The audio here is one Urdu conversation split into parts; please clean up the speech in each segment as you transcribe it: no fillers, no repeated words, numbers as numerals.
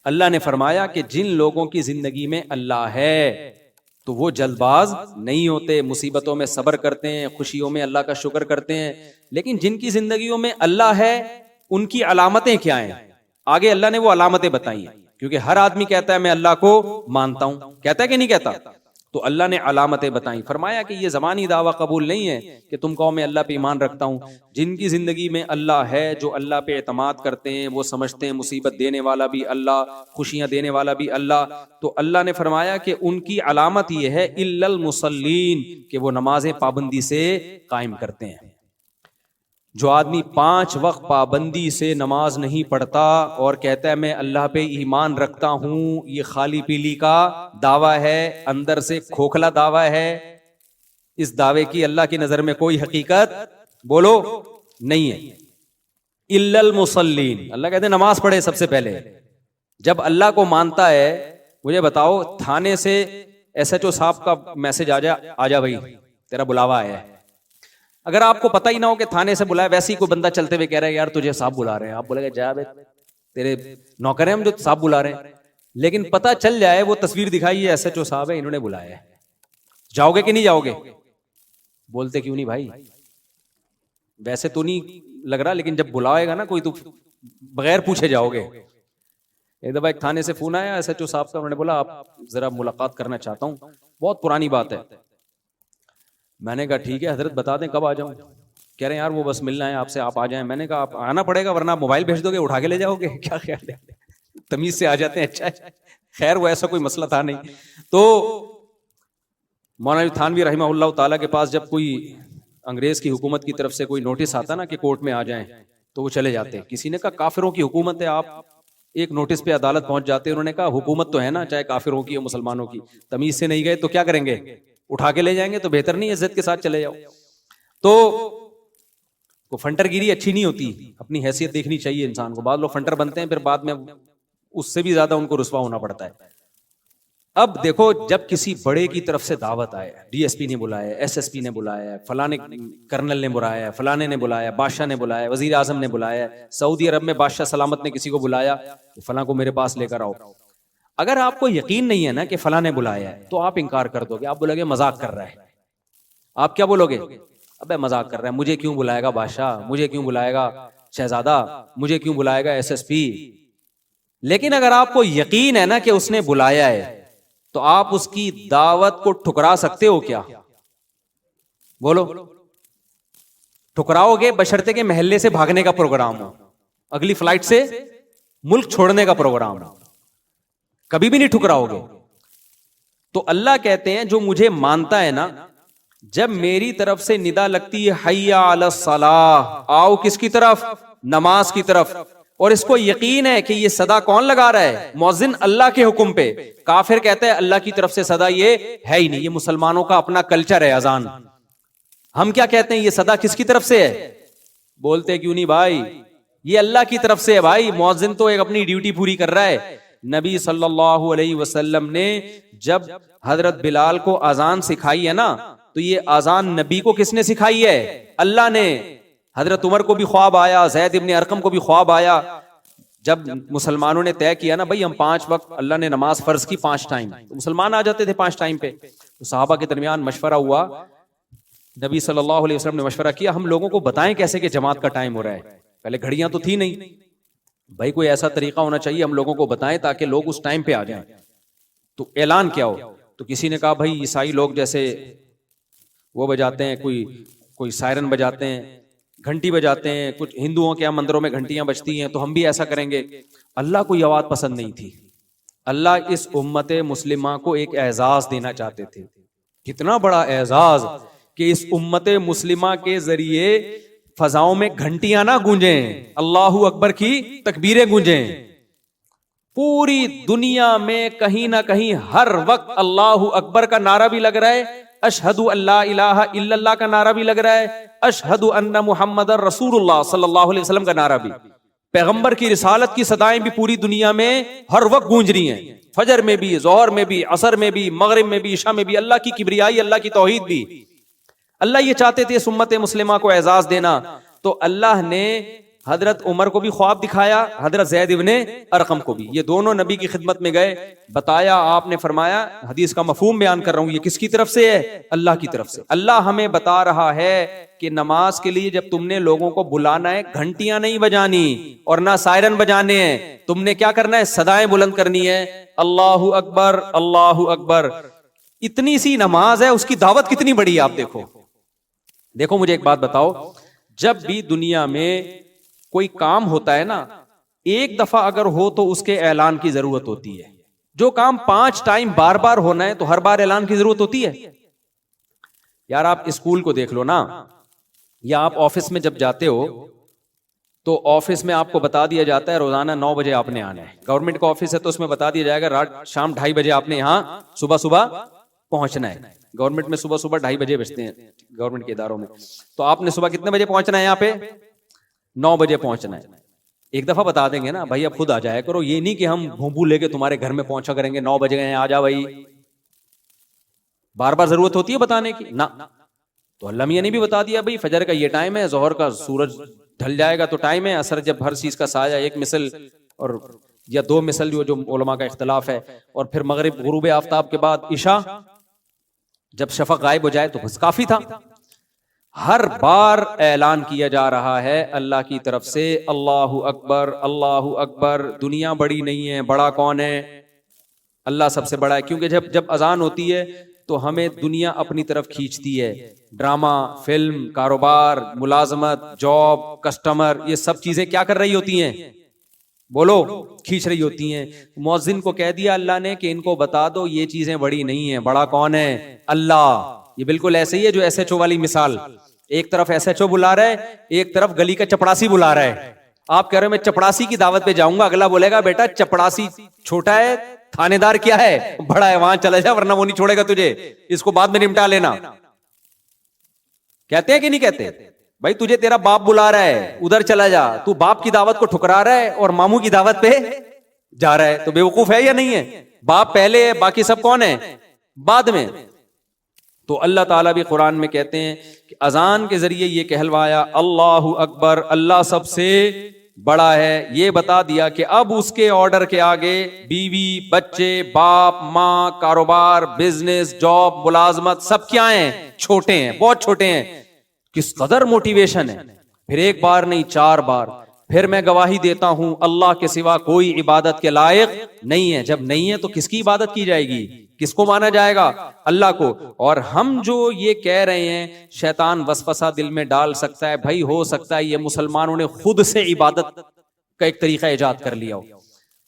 اللہ نے فرمایا کہ جن لوگوں کی زندگی میں اللہ ہے تو وہ جلد باز نہیں ہوتے، مصیبتوں میں صبر کرتے ہیں، خوشیوں میں اللہ کا شکر کرتے ہیں. لیکن جن کی زندگیوں میں اللہ ہے ان کی علامتیں کیا ہیں؟ آگے اللہ نے وہ علامتیں بتائی ہیں، کیونکہ ہر آدمی کہتا ہے میں اللہ کو مانتا ہوں، کہتا ہے کہ نہیں کہتا؟ تو اللہ نے علامتیں بتائیں. فرمایا کہ یہ زبانی دعویٰ قبول نہیں ہے کہ تم کہو میں اللہ پہ ایمان رکھتا ہوں. جن کی زندگی میں اللہ ہے، جو اللہ پہ اعتماد کرتے ہیں، وہ سمجھتے ہیں مصیبت دینے والا بھی اللہ، خوشیاں دینے والا بھی اللہ، تو اللہ نے فرمایا کہ ان کی علامت یہ ہے الا المصلین، کہ وہ نمازیں پابندی سے قائم کرتے ہیں. جو آدمی 5 وقت پابندی سے نماز نہیں پڑھتا اور کہتا ہے میں اللہ پہ ایمان رکھتا ہوں، یہ خالی پیلی کا دعویٰ ہے، اندر سے کھوکھلا دعویٰ ہے. اس دعوے کی اللہ کی نظر میں کوئی حقیقت بولو نہیں ہے. الا المصلین، اللہ کہتے ہیں نماز پڑھے سب سے پہلے. جب اللہ کو مانتا ہے، مجھے بتاؤ تھانے سے ایس ایچ او صاحب کا میسج آ جا بھائی تیرا بلاوا آیا ہے. اگر آپ کو پتہ ہی نہ ہو کہ تھانے سے بلایا، ویسے ہی کوئی بندہ چلتے ہوئے کہہ رہا ہے یار تجھے صاحب بلا رہے ہیں، آپ بولے گا جا بے تیرے نوکر ہیں ہم جو صاحب بلا رہے ہیں. لیکن پتہ چل جائے وہ تصویر دکھائی ہے ایس ایچ او صاحب ہے، انہوں نے بلایا ہے، جاؤ گے کہ نہیں جاؤ گے؟ بولتے کیوں نہیں بھائی، ویسے تو نہیں لگ رہا، لیکن جب بلائے گا نا کوئی تو بغیر پوچھے جاؤ گے. ایک دفعہ ایک تھانے سے فون آیا ایس ایچ او صاحب کا، انہوں نے بولا آپ ذرا ملاقات کرنا چاہتا ہوں، بہت پرانی بات ہے. میں نے کہا ٹھیک ہے حضرت بتا دیں کب آ جاؤں. کہہ رہے ہیں یار وہ بس ملنا ہے آپ سے، آپ آ جائیں. میں نے کہا آپ آنا پڑے گا ورنہ آپ موبائل بھیج دو گے اٹھا کے لے جاؤ گے، کیا خیال ہے؟ تمیز سے آ جاتے ہیں. اچھا ہے، خیر وہ ایسا کوئی مسئلہ تھا نہیں. تو مولانا تھانوی رحمہ اللہ تعالیٰ کے پاس جب کوئی انگریز کی حکومت کی طرف سے کوئی نوٹس آتا نا کہ کورٹ میں آ جائیں تو وہ چلے جاتے. کسی نے کہا کافروں کی حکومت ہے، آپ ایک نوٹس پہ عدالت پہنچ جاتے. انہوں نے کہا حکومت تو ہے نا، چاہے کافروں کی ہو مسلمانوں کی، تمیز سے نہیں گئے تو کیا کریں گے؟ اٹھا کے لے جائیں گے. تو بہتر نہیں عزت کے ساتھ چلے جاؤ. تو وہ فنٹر گیری اچھی نہیں ہوتی، اپنی حیثیت دیکھنی چاہیے انسان کو. بعض لوگ فنٹر بنتے ہیں پھر بعد میں اس سے بھی زیادہ ان کو رسوا ہونا پڑتا ہے. اب دیکھو جب کسی بڑے کی طرف سے دعوت آئے، ڈی ایس پی نے بلایا، ایس ایس پی نے بلایا، فلانے کرنل نے بلایا، فلانے نے بلایا، بادشاہ نے بلایا، وزیر اعظم نے بلایا، سعودی عرب میں بادشاہ سلامت نے کسی کو بلایا، فلاں کو میرے پاس لے کر آؤ. اگر آپ کو یقین نہیں ہے نا کہ فلاں نے بلایا ہے تو آپ انکار کر دو گے. آپ بولو گے مذاق کر رہا ہے. آپ کیا بولو گے؟ ابے مذاق کر رہا ہے، مجھے کیوں بلائے گا بادشاہ، مجھے کیوں بلائے گا شہزادہ، مجھے کیوں بلائے گا ایس ایس پی. لیکن اگر آپ کو یقین ہے نا کہ اس نے بلایا ہے تو آپ اس کی دعوت کو ٹھکرا سکتے ہو کیا؟ بولو ٹھکراؤ گے بشرطے کے محلے سے بھاگنے کا پروگرام ہو، اگلی فلائٹ سے ملک چھوڑنے کا پروگرام ہو، کبھی بھی نہیں ٹھکراؤ گے. تو اللہ کہتے ہیں جو مجھے مانتا ہے نا، جب میری طرف سے ندا لگتی ہے حی علی الصلاۃ، آؤ کس کی طرف؟ نماز کی طرف. اور اس کو یقین ہے کہ یہ صدا کون لگا رہا ہے؟ مؤذن اللہ کے حکم پہ. کافر کہتا ہے اللہ کی طرف سے صدا یہ ہے ہی نہیں، یہ مسلمانوں کا اپنا کلچر ہے اذان. ہم کیا کہتے ہیں یہ صدا کس کی طرف سے ہے؟ بولتے کیوں نہیں بھائی، یہ اللہ کی طرف سے ہے بھائی. مؤذن تو ایک اپنی ڈیوٹی پوری کر رہا ہے. نبی صلی اللہ علیہ وسلم نے جب حضرت بلال کو اذان سکھائی ہے نا، تو یہ اذان نبی کو کس نے سکھائی ہے؟ اللہ نے. حضرت عمر کو بھی خواب آیا، زید ابن ارقم کو بھی خواب آیا. جب مسلمانوں نے طے کیا نا بھائی ہم 5 وقت، اللہ نے نماز فرض کی 5 ٹائم، تو مسلمان آ جاتے تھے 5 ٹائم پہ. تو صحابہ کے درمیان مشورہ ہوا، نبی صلی اللہ علیہ وسلم نے مشورہ کیا ہم لوگوں کو بتائیں کیسے کہ جماعت کا ٹائم ہو رہا ہے. پہلے گھڑیاں تو تھی نہیں بھائی، کوئی ایسا طریقہ ہونا چاہیے ہم لوگوں کو بتائیں تاکہ لوگ اس ٹائم پہ آ جائیں. تو اعلان کیا ہو؟ تو کسی نے کہا بھائی عیسائی لوگ جیسے وہ بجاتے ہیں، کوئی سائرن بجاتے ہیں، گھنٹی بجاتے ہیں، کچھ ہندوؤں کے مندروں میں گھنٹیاں بجتی ہیں تو ہم بھی ایسا کریں گے. اللہ کو یہ بات پسند نہیں تھی. اللہ اس امت مسلمہ کو ایک اعزاز دینا چاہتے تھے. کتنا بڑا اعزاز کہ اس امت مسلمہ کے ذریعے فضاؤں میں گھنٹیاں نہ گونجیں، اللہ اکبر کی تکبیریں گونجیں. پوری دنیا میں کہیں نہ کہیں ہر وقت اللہ اکبر کا نعرہ بھی لگ رہا ہے، اشہد ان لا الہ الا اللہ کا نعرہ بھی لگ رہا ہے، اشہد ان محمد رسول اللہ صلی اللہ علیہ وسلم کا نعرہ بھی. پیغمبر کی رسالت کی صدائیں بھی پوری دنیا میں ہر وقت گونج رہی ہیں، فجر میں بھی، ظہر میں بھی، عصر میں بھی، مغرب میں بھی، عشاء میں بھی. اللہ کی کبریائی، اللہ کی توحید بھی. اللہ یہ چاہتے تھے اس امت مسلمہ کو اعزاز دینا. تو اللہ نے حضرت عمر کو بھی خواب دکھایا, حضرت زید ابن ارقم کو بھی. یہ دونوں نبی کی خدمت میں گئے, بتایا, آپ نے فرمایا, حدیث کا مفہوم بیان کر رہا ہوں, یہ کس کی طرف سے ہے؟ اللہ کی طرف سے. اللہ ہمیں بتا رہا ہے کہ نماز کے لیے جب تم نے لوگوں کو بلانا ہے, گھنٹیاں نہیں بجانی اور نہ سائرن بجانے ہیں, تم نے کیا کرنا ہے؟ صدائیں بلند کرنی ہے, اللہ اکبر اللہ اکبر. اتنی سی نماز ہے, اس کی دعوت کتنی بڑی ہے آپ دیکھو. دیکھو مجھے ایک بات بتاؤ, جب بھی دنیا میں کوئی کام ہوتا ہے نا, ایک دفعہ اگر ہو تو اس کے اعلان کی ضرورت ہوتی ہے. جو کام 5 ٹائم بار بار ہونا ہے تو ہر بار اعلان کی ضرورت ہوتی ہے. یار آپ اسکول کو دیکھ لو نا, یا آپ آفس میں جب جاتے ہو تو آفس میں آپ کو بتا دیا جاتا ہے روزانہ 9 بجے آپ نے آنا ہے. گورنمنٹ کا آفس ہے تو اس میں بتا دیا جائے گا رات شام 2:30 بجے آپ نے یہاں صبح پہنچنا ہے. گورنمنٹ میں صبح 2:30 بجے بجتے ہیں گورنمنٹ کے اداروں میں, تو آپ نے صبح کتنے بجے پہنچنا ہے؟ یہاں پہ 9 بجے پہنچنا ہے. ایک دفعہ بتا دیں گے نا بھائی اب خود آ جایا کرو, یہ نہیں کہ ہم بھونبو لے کے تمہارے گھر میں پہنچا کریں گے 9 بجے گئے آ جا بھائی. بار بار ضرورت ہوتی ہے بتانے کی نا. تو اللہ میاں نے بھی بتا دیا بھائی فجر کا یہ ٹائم ہے, ظہر کا سورج ڈھل جائے گا تو ٹائم ہے, عصر جب ہر چیز کا سایہ 1 مثل اور یا 2 مثل جو علماء کا اختلاف ہے, اور پھر مغرب غروب آفتاب کے بعد عشاء جب شفق غائب ہو جائے تو بس کافی تھا. ہر بار اعلان کیا جا رہا ہے اللہ کی طرف سے, اللہ اکبر اللہ اکبر. دنیا بڑی نہیں ہے, بڑا کون ہے؟ اللہ سب سے بڑا ہے. کیونکہ جب اذان ہوتی ہے تو ہمیں دنیا اپنی طرف کھینچتی ہے. ڈرامہ, فلم, کاروبار, ملازمت, جاب, کسٹمر, یہ سب چیزیں کیا کر رہی ہوتی ہیں؟ بولو, کھینچ رہی ہوتی ہیں. مؤذن کو کہہ دیا اللہ نے کہ ان کو بتا دو یہ چیزیں بڑی نہیں ہیں, بڑا کون ہے؟ اللہ. یہ بالکل ایسے ہی ہے جو ایس ایچ او والی مثال, ایک طرف ایس ایچ او بلا رہا ہے, ایک طرف گلی کا چپڑاسی بلا رہا ہے. آپ کہہ رہے ہیں میں چپڑاسی کی دعوت پہ جاؤں گا, اگلا بولے گا بیٹا چپڑاسی چھوٹا ہے, تھانے دار کیا ہے؟ بڑا ہے, وہاں چلا جا ورنہ وہ نہیں چھوڑے گا تجھے, اس کو بعد میں نمٹا لینا. کہتے ہیں کہ نہیں کہتے؟ بھائی تجھے تیرا باپ بلا رہا ہے, ادھر چلا جا. تو باپ کی دعوت کو ٹھکرا رہا ہے اور ماموں کی دعوت پہ جا رہا ہے, تو بیوقوف ہے یا نہیں ہے؟ باپ پہلے ہے, باقی سب کون ہے؟ بعد میں. تو اللہ تعالیٰ بھی قرآن میں کہتے ہیں کہ اذان کے ذریعے یہ کہلوایا اللہ اکبر, اللہ سب سے بڑا ہے. یہ بتا دیا کہ اب اس کے آرڈر کے آگے بیوی, بچے, باپ, ماں, کاروبار, بزنس, جاب, ملازمت سب کیا ہیں؟ چھوٹے ہیں, بہت چھوٹے ہیں. کس قدر موٹیویشن ہے. پھر ایک بار نہیں 4 بار. پھر میں گواہی دیتا ہوں اللہ کے سوا کوئی عبادت کے لائق نہیں ہے. جب نہیں ہے تو کس کی عبادت کی جائے گی؟ کس کو مانا جائے گا؟ اللہ کو. اور ہم جو یہ کہہ رہے ہیں شیطان وسوسہ دل میں ڈال سکتا ہے, بھائی ہو سکتا ہے یہ مسلمانوں نے خود سے عبادت کا ایک طریقہ ایجاد کر لیا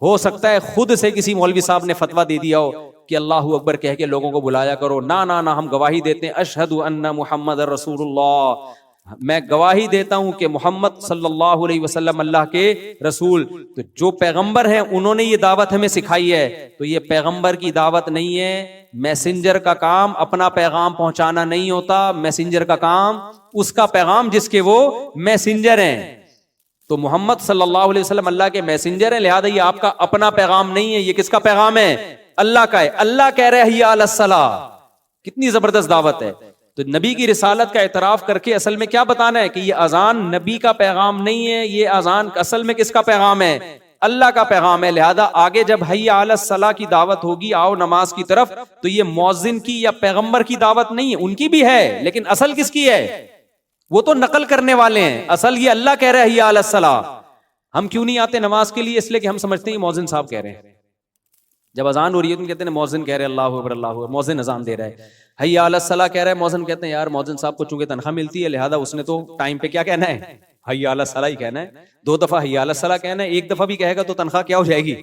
ہو سکتا ہے خود سے کسی مولوی صاحب نے فتویٰ دے دیا ہو کہ اللہ اکبر کہہ کے لوگوں کو بلایا کرو. نہ ہم گواہی دیتے ہیں اشہد ان محمد رسول اللہ, میں گواہی دیتا ہوں کہ محمد صلی اللہ علیہ وسلم اللہ کے رسول. تو جو پیغمبر ہیں انہوں نے یہ دعوت ہمیں سکھائی ہے, تو یہ پیغمبر کی دعوت نہیں ہے. میسنجر کا کام اپنا پیغام پہنچانا نہیں ہوتا, میسنجر کا کام اس کا پیغام جس کے وہ میسنجر ہیں. تو محمد صلی اللہ علیہ وسلم اللہ کے میسنجر ہیں, لہذا یہ آپ کا اپنا پیغام نہیں ہے, یہ کس کا پیغام ہے؟ اللہ کا ہے. اللہ کہہ رہے حی علی الصلاۃ, کتنی زبردست دعوت ہے. تو نبی کی رسالت کا اعتراف کر کے اصل میں کیا بتانا ہے کہ یہ اذان نبی کا پیغام نہیں ہے, یہ اذان اصل میں کس کا پیغام ہے؟ اللہ کا پیغام ہے. لہذا آگے جب حی علی الصلاۃ کی دعوت ہوگی, آؤ نماز کی طرف, تو یہ مؤذن کی یا پیغمبر کی دعوت نہیں ہے, ان کی بھی ہے لیکن اصل کس کی ہے؟ وہ تو نقل کرنے والے ہیں, اصل یہ اللہ کہہ رہے ہیں حی علی الصلاۃ. ہم کیوں نہیں آتے نماز کے لیے؟ اس لیے کہ ہم سمجھتے ہیں مؤذن صاحب کہہ رہے ہیں. جب اذان ہو رہی ہے تو کہتے ہیں مؤذن کہہ رہے اللہ اکبر اللہ اکبر, مؤذن اذان دے رہا ہے. حی علی الصلاۃ کہہ رہا ہے, مؤذن کہتے ہیں یار مؤذن صاحب کو چونکہ تنخواہ ملتی ہے لہذا اس نے تو ٹائم پہ کیا کہنا ہے؟ حی علی الصلاۃ ہی کہنا ہے. 2 دفعہ حی علی الصلاۃ کہنا ہے, 1 دفعہ بھی کہے گا تو تنخواہ کیا ہو جائے گی؟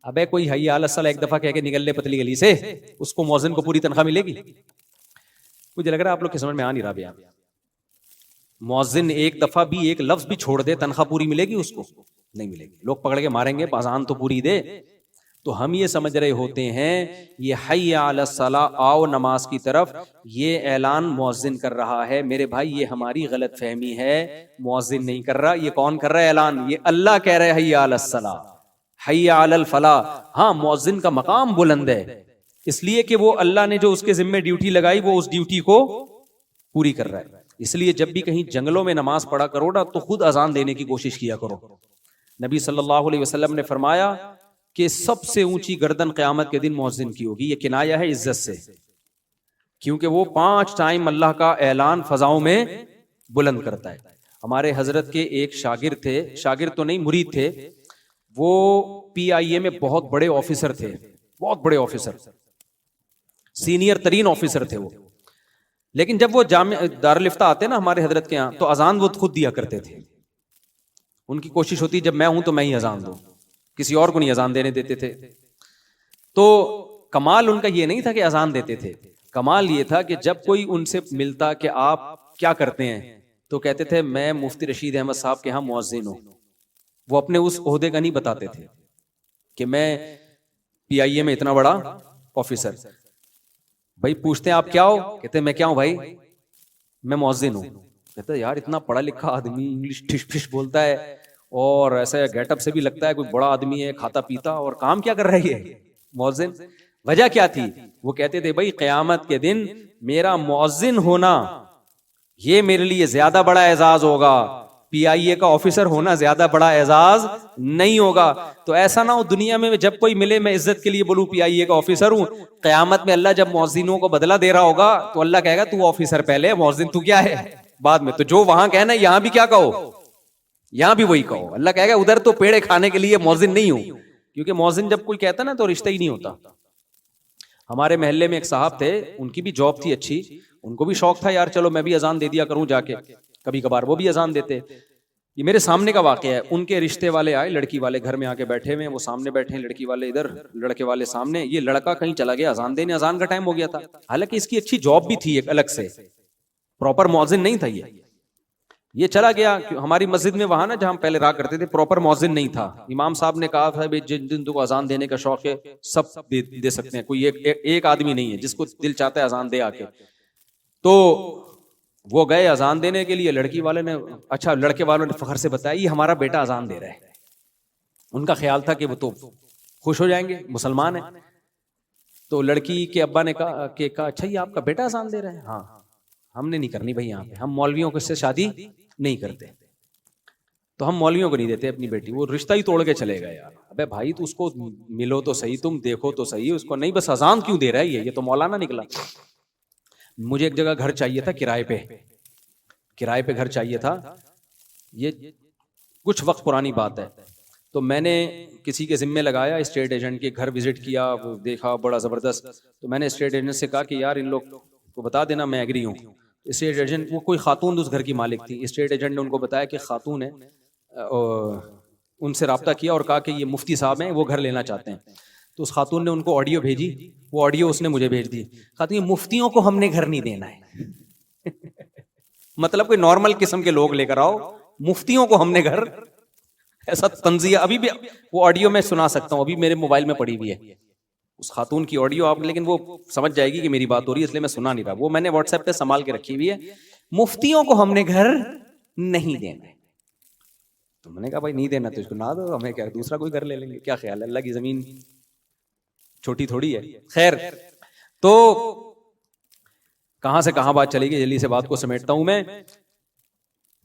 ابے کوئی حی علی الصلاۃ 1 دفعہ کہہ کے نکل لے پتلی گلی سے, اس کو مؤذن کو پوری تنخواہ ملے گی؟ مجھے لگ رہا ہے آپ لوگ کی سمجھ میں آ نہیں رہا بھیا. مؤذن 1 دفعہ بھی ایک لفظ بھی چھوڑ دے تنخواہ پوری ملے گی اس کو؟ نہیں ملے گی. لوگ پکڑ کے ماریں گے اذان تو پوری دے. تو ہم یہ سمجھ رہے ہوتے ہیں یہ حی علی الصلاۃ, آؤ نماز کی طرف, یہ اعلان مؤذن کر رہا ہے. میرے بھائی یہ ہماری غلط فہمی ہے, مؤذن نہیں کر رہا. یہ کون کر رہا ہے اعلان؟ یہ اللہ کہہ رہے حی علی الصلاۃ, حی علی الفلاح. ہاں مؤذن کا مقام بلند ہے اس لیے کہ وہ اللہ نے جو اس کے ذمہ ڈیوٹی لگائی وہ اس ڈیوٹی کو پوری کر رہا ہے. اس لیے جب بھی کہیں جنگلوں میں نماز پڑھا کرو نا تو خود اذان دینے کی کوشش کیا کرو. نبی صلی اللہ علیہ وسلم نے فرمایا کہ سب سے اونچی گردن قیامت کے دن مؤذن کی ہوگی. یہ کنایہ ہے عزت سے، کیونکہ وہ 5 ٹائم اللہ کا اعلان فضاؤں میں بلند کرتا ہے. ہمارے حضرت کے ایک شاگرد تھے، شاگرد تو نہیں مرید تھے، وہ PIA میں بہت بڑے آفیسر تھے، بہت بڑے آفیسر، سینئر ترین آفیسر تھے وہ. لیکن جب وہ دارالفتہ آتے نا ہمارے حضرت کے یہاں تو اذان وہ خود دیا کرتے تھے. ان کی کوشش ہوتی جب میں ہوں تو میں ہی اذان دوں، کسی اور کو نہیں اذان دینے دیتے تھے. تو کمال ان کا یہ نہیں تھا کہ اذان دیتے تھے، کمال یہ تھا کہ جب کوئی ان سے ملتا کہ آپ کیا کرتے ہیں تو کہتے تھے میں مفتی رشید احمد صاحب کے ہاں مؤذن ہوں. وہ اپنے اس عہدے کا نہیں بتاتے تھے کہ میں PIA میں اتنا بڑا آفیسر. بھائی پوچھتے ہیں آپ کیا ہو، کہتے ہیں میں کیا ہوں بھائی، میں مؤذن ہوں. کہتے ہیں یار اتنا پڑھا لکھا آدمی انگلش ٹھش ٹھش بولتا ہے اور ایسا گیٹ اپ سے بھی لگتا ہے کوئی بڑا آدمی ہے، کھاتا پیتا، اور کام کیا کر رہی ہے مؤذن. وجہ کیا تھی؟ وہ کہتے تھے بھائی قیامت کے دن میرا مؤذن ہونا یہ میرے لیے زیادہ بڑا اعزاز ہوگا، PIA کا آفیسر ہونا زیادہ بڑا اعزاز نہیں ہوگا. تو ایسا نہ ہو دنیا میں جب کوئی ملے میں عزت کے لیے بولوں PIA کا آفیسر ہوں، قیامت میں اللہ جب مؤذنوں کو بدلہ دے رہا ہوگا تو اللہ کہے گا تو آفیسر پہلے، مؤذن تو کیا ہے بعد میں. تو جو وہاں کہنا یہاں بھی کیا کہو، یہاں بھی وہی کہو. اللہ کہے گا ادھر تو پیڑے کھانے کے لیے مؤذن نہیں ہوں، کیونکہ مؤذن جب کوئی کہتا نا تو رشتہ ہی نہیں ہوتا. ہمارے محلے میں ایک صاحب تھے، ان کی بھی جاب تھی اچھی، ان کو بھی شوق تھا یار چلو میں بھی اذان دے دیا کروں جا کے، کبھی کبھار وہ بھی اذان دیتے. یہ میرے سامنے کا واقعہ ہے. ان کے رشتے والے آئے، لڑکی والے گھر میں آ کے بیٹھے ہوئے، وہ سامنے بیٹھے ہیں، لڑکی والے ادھر، لڑکے والے سامنے. یہ لڑکا کہیں چلا گیا اذان دینے، اذان کا ٹائم ہو گیا تھا. حالانکہ اس کی اچھی جاب بھی تھی ایک الگ سے، پراپر مؤذن نہیں تھا. یہ چلا گیا. ہماری مسجد میں وہاں نا جہاں ہم پہلے رہا کرتے تھے پراپر مؤذن نہیں تھا. امام صاحب نے کہا تھا جن جن کو اذان دینے کا شوق ہے سب دے سکتے ہیں، کوئی ایک آدمی نہیں ہے، جس کو دل چاہتا ہے اذان دے آ کے. تو وہ گئے اذان دینے کے لیے. لڑکی والے نے اچھا لڑکے والوں نے فخر سے بتایا یہ ہمارا بیٹا اذان دے رہا ہے. ان کا خیال تھا کہ وہ تو خوش ہو جائیں گے، مسلمان ہیں. تو لڑکی کے ابا نے کہا کہ اچھا یہ آپ کا بیٹا اذان دے رہا ہے؟ ہاں. ہم نے نہیں کرنی بھائی، یہاں پہ ہم مولویوں سے شادی نہیں کرتے، تو ہم مولویوں کو نہیں دیتے اپنی بیٹی. وہ رشتہ ہی توڑ کے چلے گا. یار ابے بھائی تو اس کو ملو تو صحیح، تم دیکھو تو صحیح، اس کو نہیں بس اذان کیوں دے رہا ہے یہ تو مولانا نکلا. مجھے ایک جگہ گھر چاہیے تھا کرائے پہ گھر چاہیے تھا. یہ کچھ وقت پرانی بات ہے. تو میں نے کسی کے ذمے لگایا، اسٹیٹ ایجنٹ کے گھر وزٹ کیا، وہ دیکھا بڑا زبردست. تو میں نے اسٹیٹ ایجنٹ سے کہا کہ یار ان لوگ کو بتا دینا میں ایگری ہوں. اسٹیٹ ایجنٹ، وہ کوئی خاتون اس گھر کی مالک تھی، اسٹیٹ ایجنٹ نے ان کو بتایا کہ خاتون ہے، ان سے رابطہ کیا اور کہا کہ یہ مفتی صاحب ہیں، وہ گھر لینا چاہتے ہیں. تو اس خاتون نے ان کو آڈیو بھیجی، وہ آڈیو اس نے مجھے بھیج دی. خاتون مفتیوں کو ہم نے گھر نہیں دینا ہے. مطلب کوئی نارمل قسم کے لوگ لے کر آؤ، مفتیوں کو ہم نے گھر، ایسا تنزیہ. ابھی بھی وہ آڈیو میں سنا سکتا ہوں، ابھی میرے موبائل میں پڑی ہوئی ہے اس خاتون کی آڈیو آپ، لیکن وہ سمجھ جائے گی کہ میری بات ہو رہی ہے اس لیے میں سنا نہیں رہا. وہ میں نے واٹس ایپ پہ سنبھال کے رکھی ہوئی ہے. مفتیوں کو ہم نے گھر نہیں دینا ہے. تو میں نے کہا بھائی نہیں دینا تو اس کو نہ دو، ہمیں کیا دوسرا کوئی گھر لے لیں گے، کیا خیال ہے، اللہ کی زمین چھوٹی تھوڑی ہے. خیر، تو کہاں سے کہاں بات چلے گی، جلدی سے بات کو سمیٹتا ہوں میں.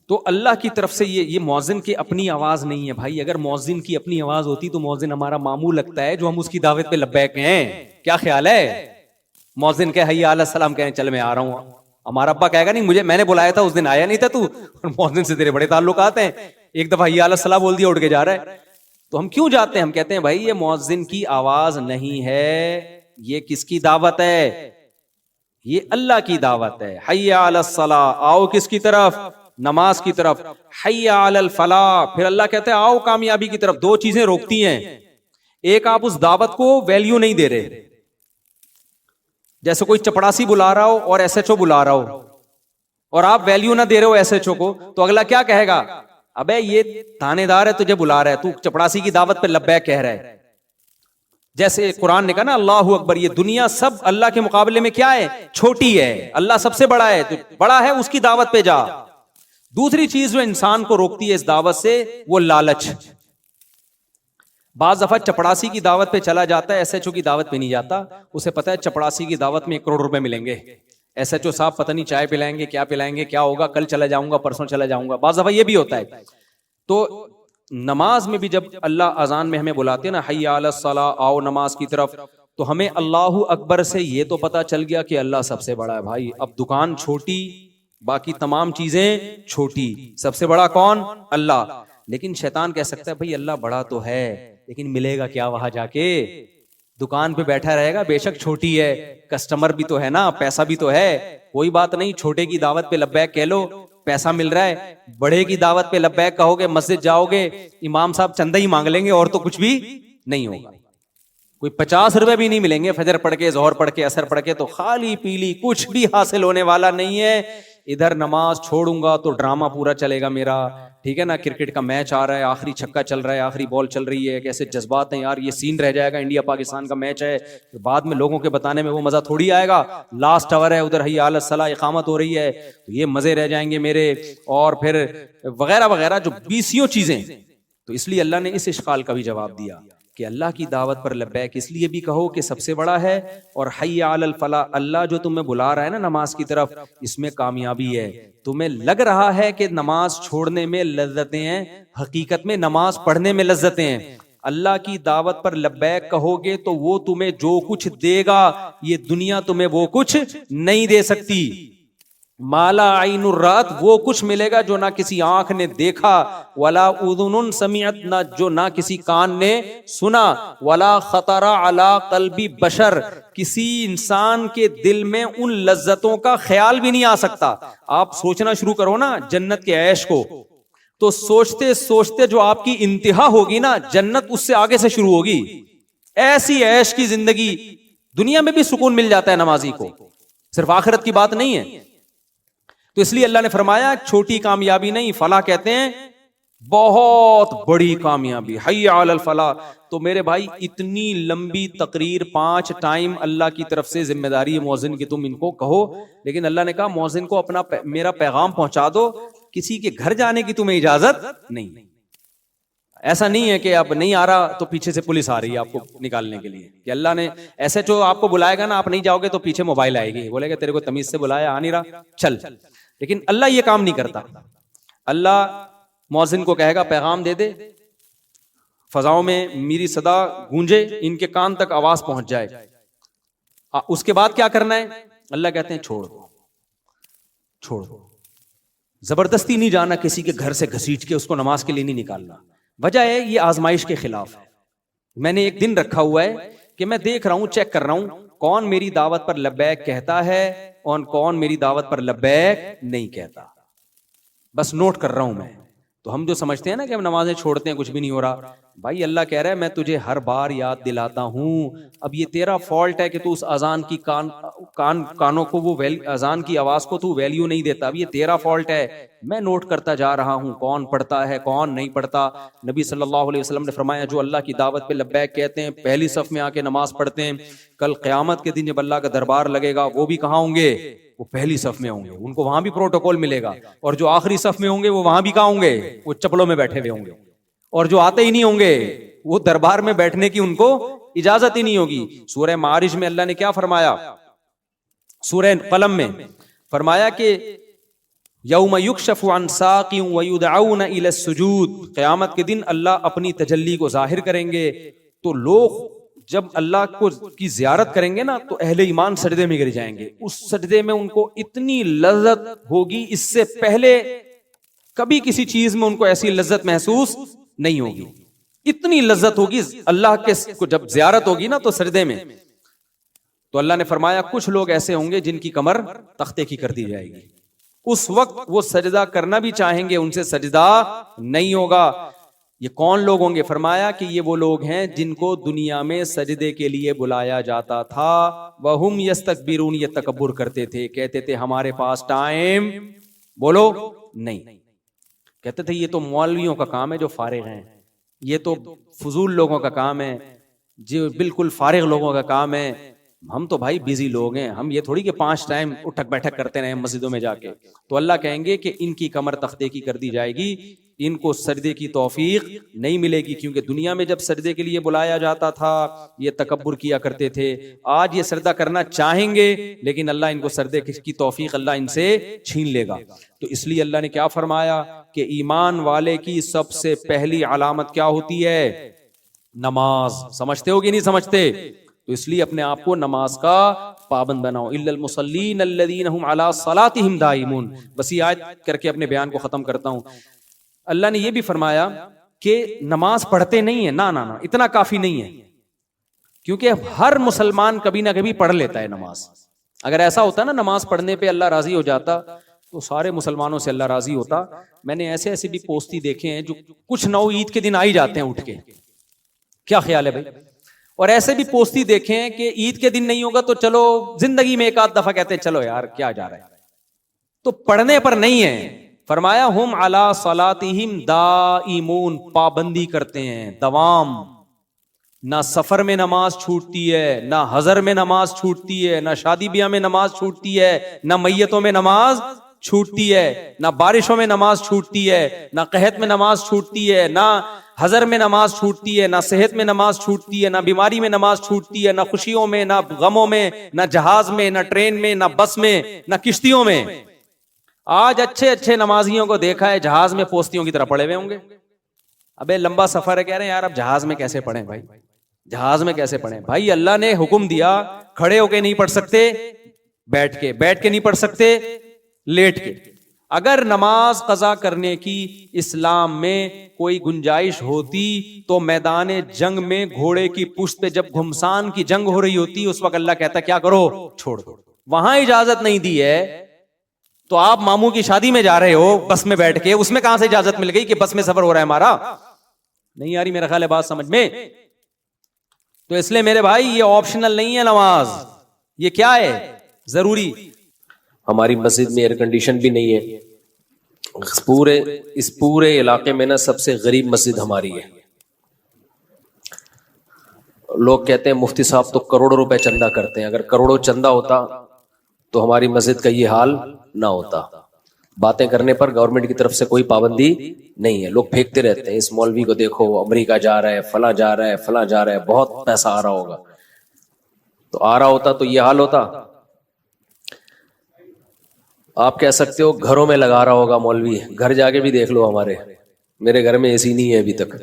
تو اللہ کی طرف سے یہ مؤذن کی اپنی آواز نہیں ہے بھائی. اگر مؤذن کی اپنی آواز ہوتی تو مؤذن ہمارا ماموں لگتا ہے جو ہم اس کی دعوت پہ لبیک ہیں. کیا خیال ہے، مؤذن کہ حی علی السلام کہنے چل میں آ رہا ہوں، ہمارا ابا کہے گا نہیں میں نے بلایا تھا اس دن آیا نہیں تھا تو، اور مؤذن سے تیرے بڑے تعلقات ہیں، ایک دفعہ حی علی السلام بول دیا اڑ کے جا رہا ہے. تو ہم کیوں جاتے ہیں؟ ہم کہتے ہیں بھائی یہ مؤذن کی آواز نہیں ہے، یہ کس کی دعوت ہے؟ یہ اللہ کی دعوت ہے. حی علی الصلاۃ، آؤ کس کی طرف؟ نماز کی طرف. حی علی الفلاح، پھر اللہ کہتے ہیں آؤ کامیابی کی طرف. دو چیزیں روکتی ہیں، ایک آپ اس دعوت کو ویلیو نہیں دے رہے. جیسے کوئی چپڑاسی بلا رہا ہو اور ایس ایچ او بلا رہا ہو اور آپ ویلیو نہ دے رہے ہو ایس ایچ او کو، تو اگلا کیا کہے گا؟ ابے یہ تھانے دار ہے تجھے بلا رہا ہے، تو چپڑاسی کی دعوت پہ لبیک کہہ رہا ہے. جیسے قرآن نے کہا نا اللہ اکبر، یہ دنیا سب اللہ کے مقابلے میں کیا ہے؟ چھوٹی ہے. اللہ سب سے بڑا ہے، تو بڑا ہے اس کی دعوت پہ جا. دوسری چیز جو انسان کو روکتی ہے اس دعوت سے، وہ لالچ. بعض دفعہ چپڑاسی کی دعوت پہ چلا جاتا ہے، ایس ایچ او کی دعوت پہ نہیں جاتا. اسے پتا ہے چپڑاسی کی دعوت میں 1 کروڑ روپے ملیں گے، ایس ایچ او صاحب پتہ نہیں چائے پلائیں گے کیا ہوگا, کل چلا جاؤں گا پرسوں چلا جاؤں گا, بعض دفعہ یہ بھی ہوتا ہے. تو نماز میں بھی جب اللہ اذان میں ہمیں بلاتے ہیں نا حی علی الصلاۃ, آؤ نماز کی طرف, تو ہمیں اللہ اکبر سے یہ تو پتا چل گیا کہ اللہ سب سے بڑا ہے بھائی. اب دکان چھوٹی, باقی تمام چیزیں چھوٹی, سب سے بڑا کون؟ اللہ. لیکن شیطان کہہ سکتا ہے بھائی اللہ بڑا تو ہے لیکن ملے گا کیا وہاں جا کے؟ دکان پہ بیٹھا رہے گا, بے شک چھوٹی ہے, کسٹمر بھی تو ہے نا, پیسہ بھی تو ہے, کوئی بات نہیں, چھوٹے کی دعوت پہ لبیک کہہ لو, پیسہ مل رہا ہے. بڑے کی دعوت پہ لبیک کہو گے, مسجد جاؤ گے, امام صاحب چندہ ہی مانگ لیں گے اور تو کچھ بھی نہیں ہوگا. کوئی 50 روپے بھی نہیں ملیں گے, فجر پڑھ کے, ظہر پڑھ کے, عصر پڑھ کے, تو خالی پیلی, کچھ بھی حاصل ہونے والا نہیں ہے. ادھر نماز چھوڑوں گا تو ڈرامہ پورا چلے گا میرا, ٹھیک ہے نا, کرکٹ کا میچ آ رہا ہے, آخری چھکا چل رہا ہے, آخری بال چل رہی ہے, کیسے جذبات ہیں یار, یہ سین رہ جائے گا, انڈیا پاکستان کا میچ ہے, بعد میں لوگوں کے بتانے میں وہ مزہ تھوڑی آئے گا. لاسٹ اوور ہے, ادھر حی علی الصلاۃ اقامت ہو رہی ہے, تو یہ مزے رہ جائیں گے میرے, اور پھر وغیرہ وغیرہ جو 20 چیزیں. تو اس لیے اللہ نے اس اشکال کا بھی جواب دیا کہ اللہ کی دعوت پر لبیک اس لیے بھی کہو کہ سب سے بڑا ہے, اور حی علی الفلاح, اللہ جو تمہیں بلا رہا ہے نا نماز کی طرف, اس میں کامیابی ہے. تمہیں لگ رہا ہے کہ نماز چھوڑنے میں لذتیں ہیں, حقیقت میں نماز پڑھنے میں لذتیں ہیں. اللہ کی دعوت پر لبیک کہو گے تو وہ تمہیں جو کچھ دے گا, یہ دنیا تمہیں وہ کچھ نہیں دے سکتی. مالا عین الرات, وہ کچھ ملے گا جو نہ کسی آنکھ نے دیکھا, ولا اذن سمعت, نہ جو نہ کسی کان نے سنا, ولا خطر علی قلب بشر, کسی انسان کے دل میں ان لذتوں کا خیال بھی نہیں آ سکتا. آپ سوچنا شروع کرو نا جنت کے عیش کو, تو سوچتے سوچتے جو آپ کی انتہا ہوگی نا, جنت اس سے آگے سے شروع ہوگی. ایسی عیش کی زندگی, دنیا میں بھی سکون مل جاتا ہے نمازی کو, صرف آخرت کی بات نہیں ہے. تو اس لیے اللہ نے فرمایا چھوٹی کامیابی نہیں, فلاح کہتے ہیں بہت بڑی کامیابی, حی علی الفلاح. تو میرے بھائی اتنی لمبی تقریر 5 ٹائم اللہ کی طرف سے ذمہ داری ہے مؤذن کی, تم ان کو کہو, لیکن اللہ نے کہا مؤذن کو اپنا میرا پیغام پہنچا دو, کسی کے گھر جانے کی تمہیں اجازت نہیں. ایسا نہیں ہے کہ اب نہیں آ رہا تو پیچھے سے پولیس آ رہی ہے آپ کو نکالنے کے لیے, کہ اللہ نے ایسے جو آپ کو بلائے گا نا, آپ نہیں جاؤ گے تو پیچھے موبائل آئے گی, بولے گا تیرے کو تمیز سے بلایا, آ نہیں رہا, چل. لیکن اللہ یہ کام نہیں کرتا. اللہ مؤذن کو کہے گا پیغام دے دے, فضاؤں میں میری صدا گونجے, ان کے کان تک آواز پہنچ جائے, اس کے بعد کیا کرنا ہے؟ اللہ کہتے ہیں چھوڑ دو. زبردستی نہیں جانا کسی کے گھر سے گھسیٹ کے اس کو نماز کے لیے نہیں نکالنا. وجہ ہے یہ آزمائش کے خلاف ہے. میں نے ایک دن رکھا ہوا ہے کہ میں دیکھ رہا ہوں, چیک کر رہا ہوں کون میری دعوت پر لبیک کہتا ہے اور کون میری دعوت پر لبیک نہیں کہتا, بس نوٹ کر رہا ہوں میں. تو ہم جو سمجھتے ہیں نا کہ ہم نمازیں چھوڑتے ہیں کچھ بھی نہیں ہو رہا, بھائی اللہ کہہ رہا ہے میں تجھے ہر بار یاد دلاتا ہوں. اب یہ تیرا فالٹ ہے کہ تو اس اذان کی کانوں کو, وہ اذان کی آواز کو تو ویلیو نہیں دیتا. اب یہ تیرا فالٹ ہے, میں نوٹ کرتا جا رہا ہوں کون پڑھتا ہے کون نہیں پڑھتا. نبی صلی اللہ علیہ وسلم نے فرمایا جو اللہ کی دعوت پہ لبیک کہتے ہیں, پہلی صف میں آ کے نماز پڑھتے ہیں, کل قیامت کے دن جب اللہ کا دربار لگے گا وہ بھی کہاں ہوں گے؟ وہ پہلی صف میں ہوں گے, ان کو وہاں بھی پروٹوکول ملے گا. اور جو آخری صف میں ہوں گے وہ وہاں بھی کہاں ہوں گے؟ وہ چپلوں میں بیٹھے ہوئے ہوں گے. اور جو آتے ہی نہیں ہوں گے وہ دربار میں بیٹھنے کی ان کو اجازت ہی نہیں ہوگی. سورہ معارج میں اللہ نے کیا فرمایا؟ سورہ قلم میں فرمایا کہ یوم یکشف عن ساق ویدعون الی السجود, قیامت کے دن اللہ اپنی تجلی کو ظاہر کریں گے, تو لوگ جب اللہ کو کی زیارت کریں گے نا تو اہل ایمان سجدے میں گر جائیں گے. اس سجدے میں ان کو اتنی لذت ہوگی, اس سے پہلے کبھی کسی چیز میں ان کو ایسی لذت محسوس نہیں ہوگی. اتنی لذت ہوگی اللہ کے جب زیارت ہوگی نا تو سجدے میں. تو اللہ نے فرمایا کچھ لوگ ایسے ہوں گے جن کی کمر تختے کی کر دی جائے گی, اس وقت وہ سجدہ کرنا بھی چاہیں گے ان سے سجدہ نہیں ہوگا. یہ کون لوگ ہوں گے؟ فرمایا کہ یہ وہ لوگ ہیں جن کو دنیا میں سجدے کے لیے بلایا جاتا تھا, وَهُمْ يَسْتَكْبِرُونَ, یہ تکبر کرتے تھے, کہتے تھے ہمارے پاس ٹائم بولو نہیں, کہتے تھے یہ تو مولویوں کا کام ہے جو فارغ ہیں, یہ تو فضول لوگوں کا کام ہے, جو بالکل فارغ لوگوں کا کام ہے, ہم تو بھائی بزی لوگ ہیں, ہم یہ تھوڑی کہ 5 ٹائم اٹھک بیٹھک کرتے رہے مسجدوں میں جا کے. تو اللہ کہیں گے کہ ان کی کمر تختے کی کر دی جائے گی, ان کو سجدے کی توفیق نہیں ملے گی, کیونکہ دنیا میں جب سجدے کے لیے بلایا جاتا تھا یہ تکبر کیا کرتے تھے. آج یہ سجدہ کرنا چاہیں گے لیکن اللہ ان کو سجدے کی توفیق اللہ ان سے چھین لے گا. تو اس لیے اللہ نے کیا فرمایا کہ ایمان والے کی سب سے پہلی علامت کیا ہوتی ہے؟ نماز. سمجھتے ہو کہ نہیں سمجھتے؟ تو اس لیے اپنے آپ کو نماز کا پابند بناؤ. الا المصلین الذین هم علی صلاتهم دائمون. بس یہ آیت کر کے اپنے بیان کو ختم کرتا ہوں. اللہ نے یہ بھی فرمایا کہ نماز پڑھتے نہیں ہیں, نہ اتنا کافی نہیں ہے, کیونکہ ہر مسلمان کبھی نہ کبھی پڑھ لیتا ہے نماز. اگر ایسا ہوتا نا نماز پڑھنے پہ اللہ راضی ہو جاتا تو سارے مسلمانوں سے اللہ راضی ہوتا. میں نے ایسے بھی پوستی دیکھے ہیں جو کچھ نہ عید کے دن آ ہی جاتے ہیں اٹھ کے. کیا خیال ہے بھائی؟ اور ایسے بھی پوستی دیکھے ہیں کہ عید کے دن نہیں ہوگا تو چلو زندگی میں ایک آدھ دفعہ کہتے ہیں چلو یار کیا جا رہا ہے. تو پڑھنے پر نہیں ہے. فرمایا ہم علی صلاتہم دائمون, پابندی کرتے ہیں, دوام. نہ سفر میں نماز چھوٹتی ہے, نہ حضر میں نماز چھوٹتی ہے, نہ شادی بیاہ میں نماز چھوٹتی ہے, نہ میتوں میں نماز چھوٹتی ہے, نہ بارشوں میں نماز چھوٹتی ہے, نہ قحط میں نماز چھوٹتی ہے, نہ حضر میں نماز چھوٹتی ہے, نہ صحت میں نماز چھوٹتی ہے, نہ بیماری میں نماز چھوٹتی ہے, نہ خوشیوں میں, نہ غموں میں, نہ جہاز میں, نہ ٹرین میں, نہ بس میں, نہ کشتیوں میں. آج اچھے نمازیوں کو دیکھا ہے جہاز میں پوستیوں کی طرح پڑے ہوئے ہوں گے. ابے لمبا سفر ہے, کہہ رہے ہیں یار اب جہاز میں کیسے پڑھیں بھائی, جہاز میں کیسے پڑھیں بھائی. اللہ نے حکم دیا کھڑے ہو کے نہیں پڑھ سکتے, بیٹھ کے نہیں پڑھ سکتے, لیٹ کے. اگر نماز قضا کرنے کی اسلام میں کوئی گنجائش ہوتی تو میدان جنگ میں گھوڑے کی پشت پہ جب گھمسان کی جنگ ہو رہی ہوتی اس وقت اللہ کہتا کیا کرو, چھوڑ دو. وہاں اجازت نہیں دی ہے تو آپ ماموں کی شادی میں جا رہے ہو بس میں بیٹھ کے, اس میں کہاں سے اجازت مل گئی کہ بس میں سفر ہو رہا ہے ہمارا؟ نہیں آ رہی میرا خیال ہے بات سمجھ میں. تو اس لیے میرے بھائی یہ آپشنل نہیں ہے نماز, یہ کیا ہے, ضروری. ہماری مسجد میں ایئر کنڈیشن بھی نہیں ہے. اس پورے علاقے میں نا سب سے غریب مسجد ہماری ہے. لوگ کہتے ہیں مفتی صاحب تو کروڑوں روپے چندہ کرتے ہیں. اگر کروڑوں چندہ ہوتا تو ہماری مسجد کا یہ حال نہ ہوتا. باتیں کرنے پر گورنمنٹ کی طرف سے کوئی پابندی نہیں ہے. لوگ پھینکتے رہتے ہیں اس مولوی کو دیکھو امریکہ جا رہا ہے, فلاں جا رہا ہے, فلاں جا رہا ہے, بہت پیسہ آ رہا ہوگا. تو آ رہا ہوتا تو یہ حال ہوتا. آپ کہہ سکتے ہو گھروں میں لگا رہا ہوگا مولوی, گھر جا کے بھی دیکھ لو ہمارے, میرے گھر میں اے سی نہیں ہے ابھی تک.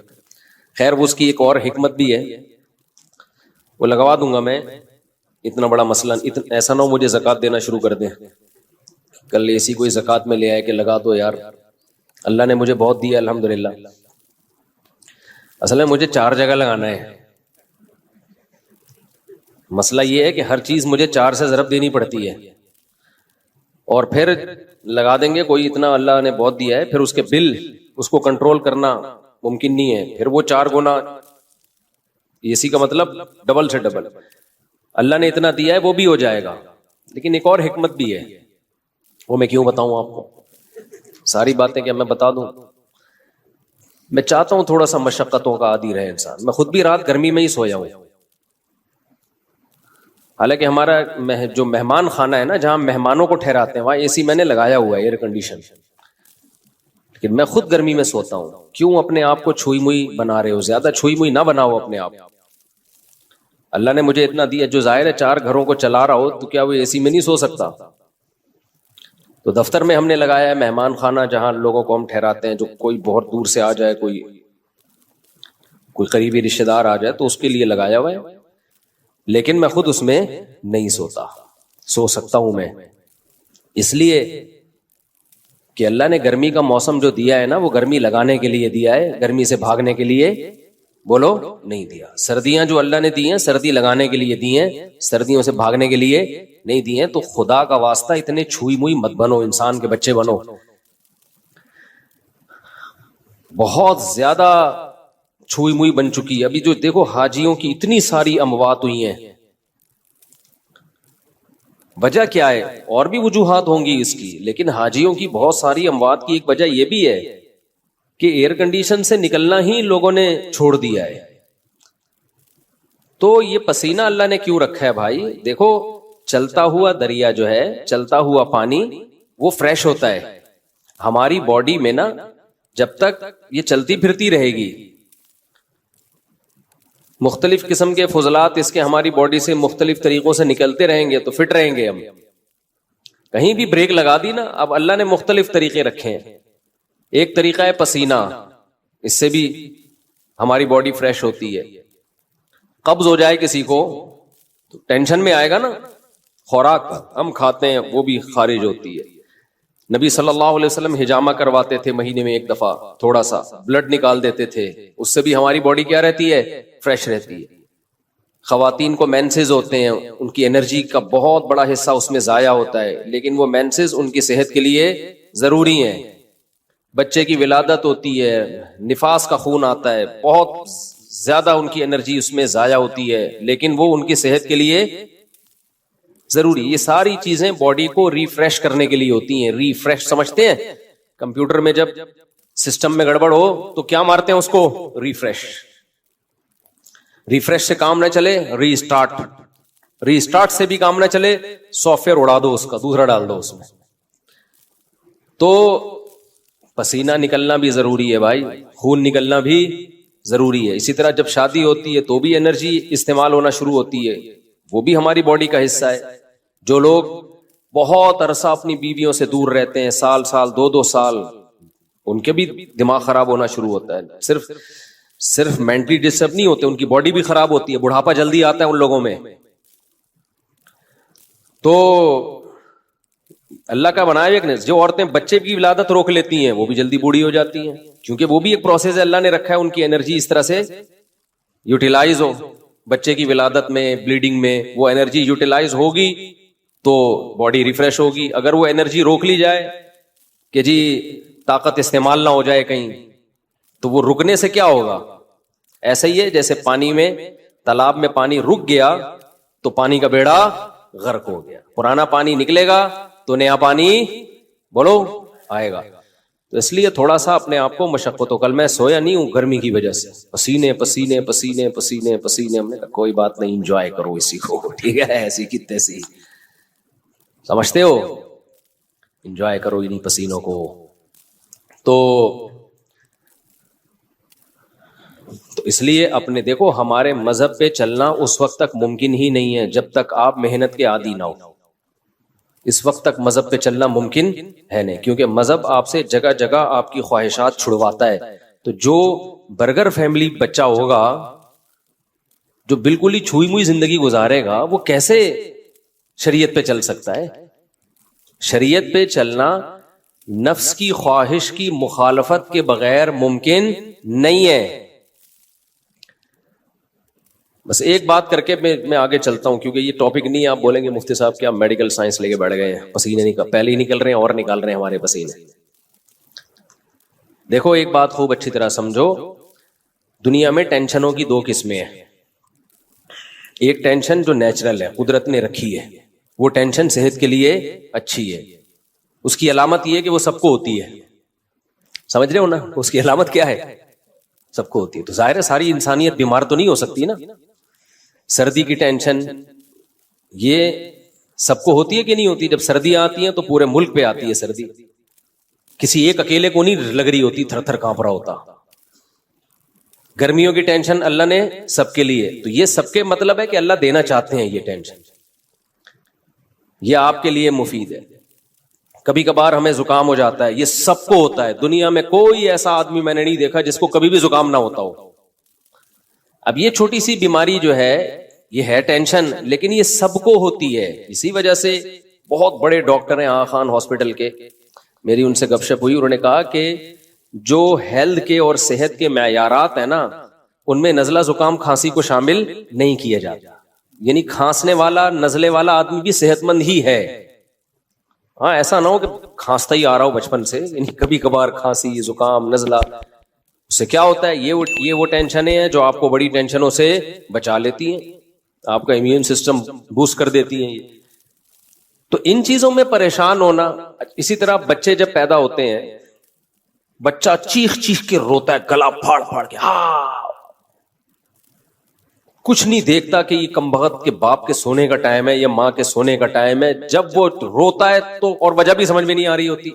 خیر اس کی ایک اور حکمت بھی ہے, وہ لگوا دوں گا میں. اتنا بڑا مسئلہ ایسا نہ ہو مجھے زکوٰۃ دینا شروع کر دیں کل اے سی کوئی زکوٰۃ میں لے آئے کہ لگا دو یار. اللہ نے مجھے بہت دیا الحمدللہ. اصل میں مجھے 4 جگہ لگانا ہے. مسئلہ یہ ہے کہ ہر چیز مجھے 4 سے ضرب دینی پڑتی ہے, اور پھر لگا دیں گے کوئی اتنا اللہ نے بہت دیا ہے, پھر اس کے بل اس کو کنٹرول کرنا ممکن نہیں ہے. پھر وہ 4 گنا اے سی کا مطلب ڈبل سے ڈبل. اللہ نے اتنا دیا ہے وہ بھی ہو جائے گا. لیکن ایک اور حکمت بھی ہے, وہ میں کیوں بتاؤں آپ کو, ساری باتیں کیا میں بتا دوں؟ میں چاہتا ہوں تھوڑا سا مشقتوں کا عادی رہے انسان. میں خود بھی رات گرمی میں ہی سویا ہوں. حالانکہ ہمارا جو مہمان خانہ ہے نا جہاں مہمانوں کو ٹھہراتے ہیں وہاں اے سی میں نے لگایا ہوا ہے, ایئر کنڈیشن, لیکن میں خود گرمی میں سوتا ہوں. کیوں اپنے آپ کو چھوئی موئی بنا رہے ہو؟ زیادہ چھوئی موئی نہ بناؤ اپنے آپ. اللہ نے مجھے اتنا دیا, جو ظاہر ہے 4 گھروں کو چلا رہا ہو تو کیا وہ اے سی میں نہیں سو سکتا؟ تو دفتر میں ہم نے لگایا ہے مہمان خانہ جہاں لوگوں کو ہم ٹھہراتے ہیں, جو کوئی بہت دور سے آ جائے, کوئی قریبی رشتے دار آ جائے تو اس کے لیے لگایا ہوا ہے. لیکن میں خود اس میں نہیں سوتا. سو سکتا ہوں میں اس لیے کہ اللہ نے گرمی کا موسم جو دیا ہے نا وہ گرمی لگانے کے لیے دیا ہے, گرمی سے بھاگنے کے لیے بولو نہیں دیا. سردیاں جو اللہ نے دی ہیں سردی لگانے کے لیے دی ہیں, سردیوں سے بھاگنے کے لیے نہیں دی ہیں. تو خدا کا واسطہ اتنے چھوئی موئی مت بنو, انسان کے بچے بنو. بہت زیادہ چھوئی موئی بن چکی ہے. ابھی جو دیکھو حاجیوں کی اتنی ساری اموات ہوئی ہیں, وجہ کیا ہے؟ اور بھی وجوہات ہوں گی اس کی, لیکن حاجیوں کی بہت ساری اموات کی ایک وجہ یہ بھی ہے کہ ایئر کنڈیشن سے نکلنا ہی لوگوں نے چھوڑ دیا ہے. تو یہ پسینہ اللہ نے کیوں رکھا ہے بھائی؟ دیکھو چلتا ہوا دریا جو ہے، چلتا ہوا پانی، وہ فریش ہوتا ہے. ہماری باڈی میں نا جب تک یہ چلتی پھرتی رہے گی، مختلف قسم کے فضلات اس کے ہماری باڈی سے مختلف طریقوں سے نکلتے رہیں گے تو فٹ رہیں گے ہم. کہیں بھی بریک لگا دی نا، اب اللہ نے مختلف طریقے رکھے ہیں. ایک طریقہ ہے پسینہ، اس سے بھی ہماری باڈی فریش ہوتی ہے. قبض ہو جائے کسی کو تو ٹینشن میں آئے گا نا، خوراک ہم کھاتے ہیں وہ بھی خارج ہوتی ہے. نبی صلی اللہ علیہ وسلم حجامہ کرواتے تھے مہینے میں ایک دفعہ، تھوڑا سا بلڈ نکال دیتے تھے، اس سے بھی ہماری باڈی کیا رہتی ہے؟ فریش رہتی ہے. خواتین کو مینسز ہوتے ہیں، ان کی انرجی کا بہت بڑا حصہ اس میں ضائع ہوتا ہے، لیکن وہ مینسز ان کی صحت کے لیے ضروری ہیں. بچے کی ولادت ہوتی ہے، نفاس کا خون آتا ہے، بہت زیادہ ان کی انرجی اس میں ضائع ہوتی ہے، لیکن وہ ان کی صحت کے لیے ضروری. یہ ساری چیزیں باڈی کو ریفریش کرنے کے لیے ہوتی ہیں. ریفریش سمجھتے ہیں؟ کمپیوٹر میں جب سسٹم میں گڑبڑ ہو تو کیا مارتے ہیں اس کو؟ ریفریش. ریفریش سے کام نہ چلے ری اسٹارٹ، ری اسٹارٹ سے بھی کام نہ چلے سافٹ ویئر اڑا دو، اس کا دوسرا ڈال دو اس میں. تو پسینہ نکلنا بھی ضروری ہے بھائی، خون نکلنا بھی ضروری ہے. اسی طرح جب شادی ہوتی ہے تو بھی انرجی استعمال ہونا شروع ہوتی ہے، وہ بھی ہماری باڈی کا حصہ ہے. جو لوگ بہت عرصہ اپنی بیویوں سے دور رہتے ہیں، سال سال 2-2 سال، ان کے بھی دماغ خراب ہونا شروع ہوتا ہے. صرف مینٹلی ڈسٹرب نہیں ہوتے، ان کی باڈی بھی خراب ہوتی ہے. بڑھاپا جلدی آتا ہے ان لوگوں میں. تو اللہ کا بنایا ایک نے، جو عورتیں بچے کی ولادت روک لیتی ہیں وہ بھی جلدی بوڑھی ہو جاتی ہیں، کیونکہ وہ بھی ایک پروسیس ہے اللہ نے رکھا ہے، ان کی انرجی اس طرح سے یوٹیلائز ہو. بچے کی ولادت میں، بلیڈنگ میں وہ انرجی یوٹیلائز ہوگی تو باڈی ریفریش ہوگی. اگر وہ انرجی روک لی جائے کہ جی طاقت استعمال نہ ہو جائے کہیں، تو وہ رکنے سے کیا ہوگا؟ ایسا ہی ہے جیسے پانی میں، تالاب میں پانی رک گیا تو پانی کا بیڑا غرق ہو گیا. پرانا پانی نکلے گا تو نیا پانی بولو آئے گا. تو اس لیے تھوڑا سا اپنے آپ کو مشقت ہو. کل میں سویا نہیں ہوں گرمی کی وجہ سے، پسینے پسینے پسینے پسینے پسینے. ہم نے کہا کوئی بات نہیں، انجوائے کرو اسی کو، ٹھیک ہے، ایسی کی تیسی، سمجھتے ہو، انجوائے کرو انہیں پسینوں کو. تو اس لیے اپنے دیکھو، ہمارے مذہب پہ چلنا اس وقت تک ممکن ہی نہیں ہے جب تک آپ محنت کے عادی نہ ہو. اس وقت تک مذہب پہ چلنا ممکن ہے نہیں، کیونکہ مذہب آپ سے جگہ جگہ آپ کی خواہشات چھڑواتا ہے. تو جو برگر فیملی بچہ ہوگا، جو بالکل ہی چھوئی موئی زندگی گزارے گا، وہ کیسے شریعت پہ چل سکتا ہے؟ شریعت پہ چلنا نفس کی خواہش کی مخالفت کے بغیر ممکن نہیں ہے. بس ایک بات کر کے میں آگے چلتا ہوں، کیونکہ یہ ٹاپک نہیں ہے. آپ بولیں گے مفتی صاحب کیا میڈیکل سائنس لے کے بیٹھ گئے ہیں، پسینے پہلے ہی نکل رہے ہیں اور نکال رہے ہیں ہمارے پسینے. دیکھو ایک بات خوب اچھی طرح سمجھو، دنیا میں ٹینشنوں کی 2 قسمیں ہیں. ایک ٹینشن جو نیچرل ہے، قدرت نے رکھی ہے، وہ ٹینشن صحت کے لیے اچھی ہے. اس کی علامت یہ ہے کہ وہ سب کو ہوتی ہے. سمجھ رہے ہو نا؟ اس کی علامت کیا ہے؟ سب کو ہوتی ہے. تو ظاہر ہے ساری انسانیت بیمار تو نہیں ہو سکتی نا. سردی کی ٹینشن یہ سب کو ہوتی ہے کہ نہیں ہوتی؟ جب سردیاں آتی ہیں تو پورے ملک پہ آتی ہے سردی، کسی ایک اکیلے کو نہیں لگ رہی ہوتی، تھر تھر کانپ رہا ہوتا. گرمیوں کی ٹینشن اللہ نے سب کے لیے، تو یہ سب کے مطلب ہے کہ اللہ دینا چاہتے ہیں یہ ٹینشن، یہ آپ کے لیے مفید ہے. کبھی کبھار ہمیں زکام ہو جاتا ہے، یہ سب کو ہوتا ہے. دنیا میں کوئی ایسا آدمی میں نے نہیں دیکھا جس کو کبھی بھی زکام نہ ہوتا ہو. اب یہ چھوٹی سی بیماری جو ہے یہ ہے ٹینشن، لیکن یہ سب کو ہوتی ہے. اسی وجہ سے بہت بڑے ڈاکٹر ہیں آغا خان ہاسپٹل کے، میری ان سے گپ شپ ہوئی، انہوں نے کہا کہ جو ہیلتھ کے اور صحت کے معیارات ہیں نا، ان میں نزلہ زکام کھانسی کو شامل نہیں کیا جاتا. یعنی کھانسنے والا نزلے والا آدمی بھی صحت مند ہی ہے. ہاں ایسا نہ ہو کہ کھانستا ہی آ رہا ہو بچپن سے، یعنی کبھی کبھار کھانسی زکام نزلہ، اس سے کیا ہوتا ہے؟ یہ وہ ٹینشنیں ہیں جو آپ کو بڑی ٹینشنوں سے بچا لیتی ہیں، آپ کا امیون سسٹم بوسٹ کر دیتی ہیں. تو ان چیزوں میں پریشان ہونا. اسی طرح بچے جب پیدا ہوتے ہیں، بچہ چیخ چیخ کے روتا ہے، گلا پھاڑ پھاڑ کے، ہاں کچھ نہیں دیکھتا کہ یہ کمبخت کے باپ کے سونے کا ٹائم ہے یا ماں کے سونے کا ٹائم ہے. جب وہ روتا ہے تو اور وجہ بھی سمجھ میں نہیں آ رہی ہوتی.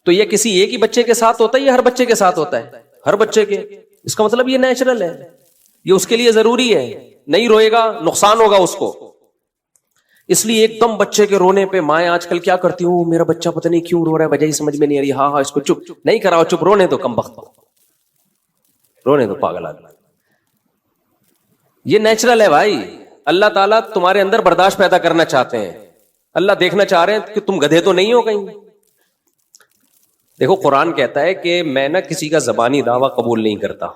تو یہ کسی ایک ہی بچے کے ساتھ ہوتا ہے یا ہر بچے کے ساتھ ہوتا ہے؟ ہر بچے کے. اس کا مطلب یہ نیچرل ہے, یہ اس کے لیے ضروری ہے. نہیں روئے گا نقصان ہوگا اس کو. اس لیے ایک دم بچے کے رونے پہ مائیں آج کل کیا کرتی ہوں, میرا بچہ پتہ نہیں کیوں رو رہا ہے, وجہ ہی سمجھ میں نہیں آ رہی, ہاں اس کو چپ نہیں کراؤ, چپ رونے دو کمبخت, رونے دو پاگل آدمی. یہ نیچرل ہے بھائی. اللہ تعالیٰ تمہارے اندر برداشت پیدا کرنا چاہتے ہیں. اللہ دیکھنا چاہ رہے ہیں کہ تم گدھے تو نہیں ہو کہیں. دیکھو قرآن کہتا ہے کہ میں نہ کسی کا زبانی دعویٰ قبول نہیں کرتا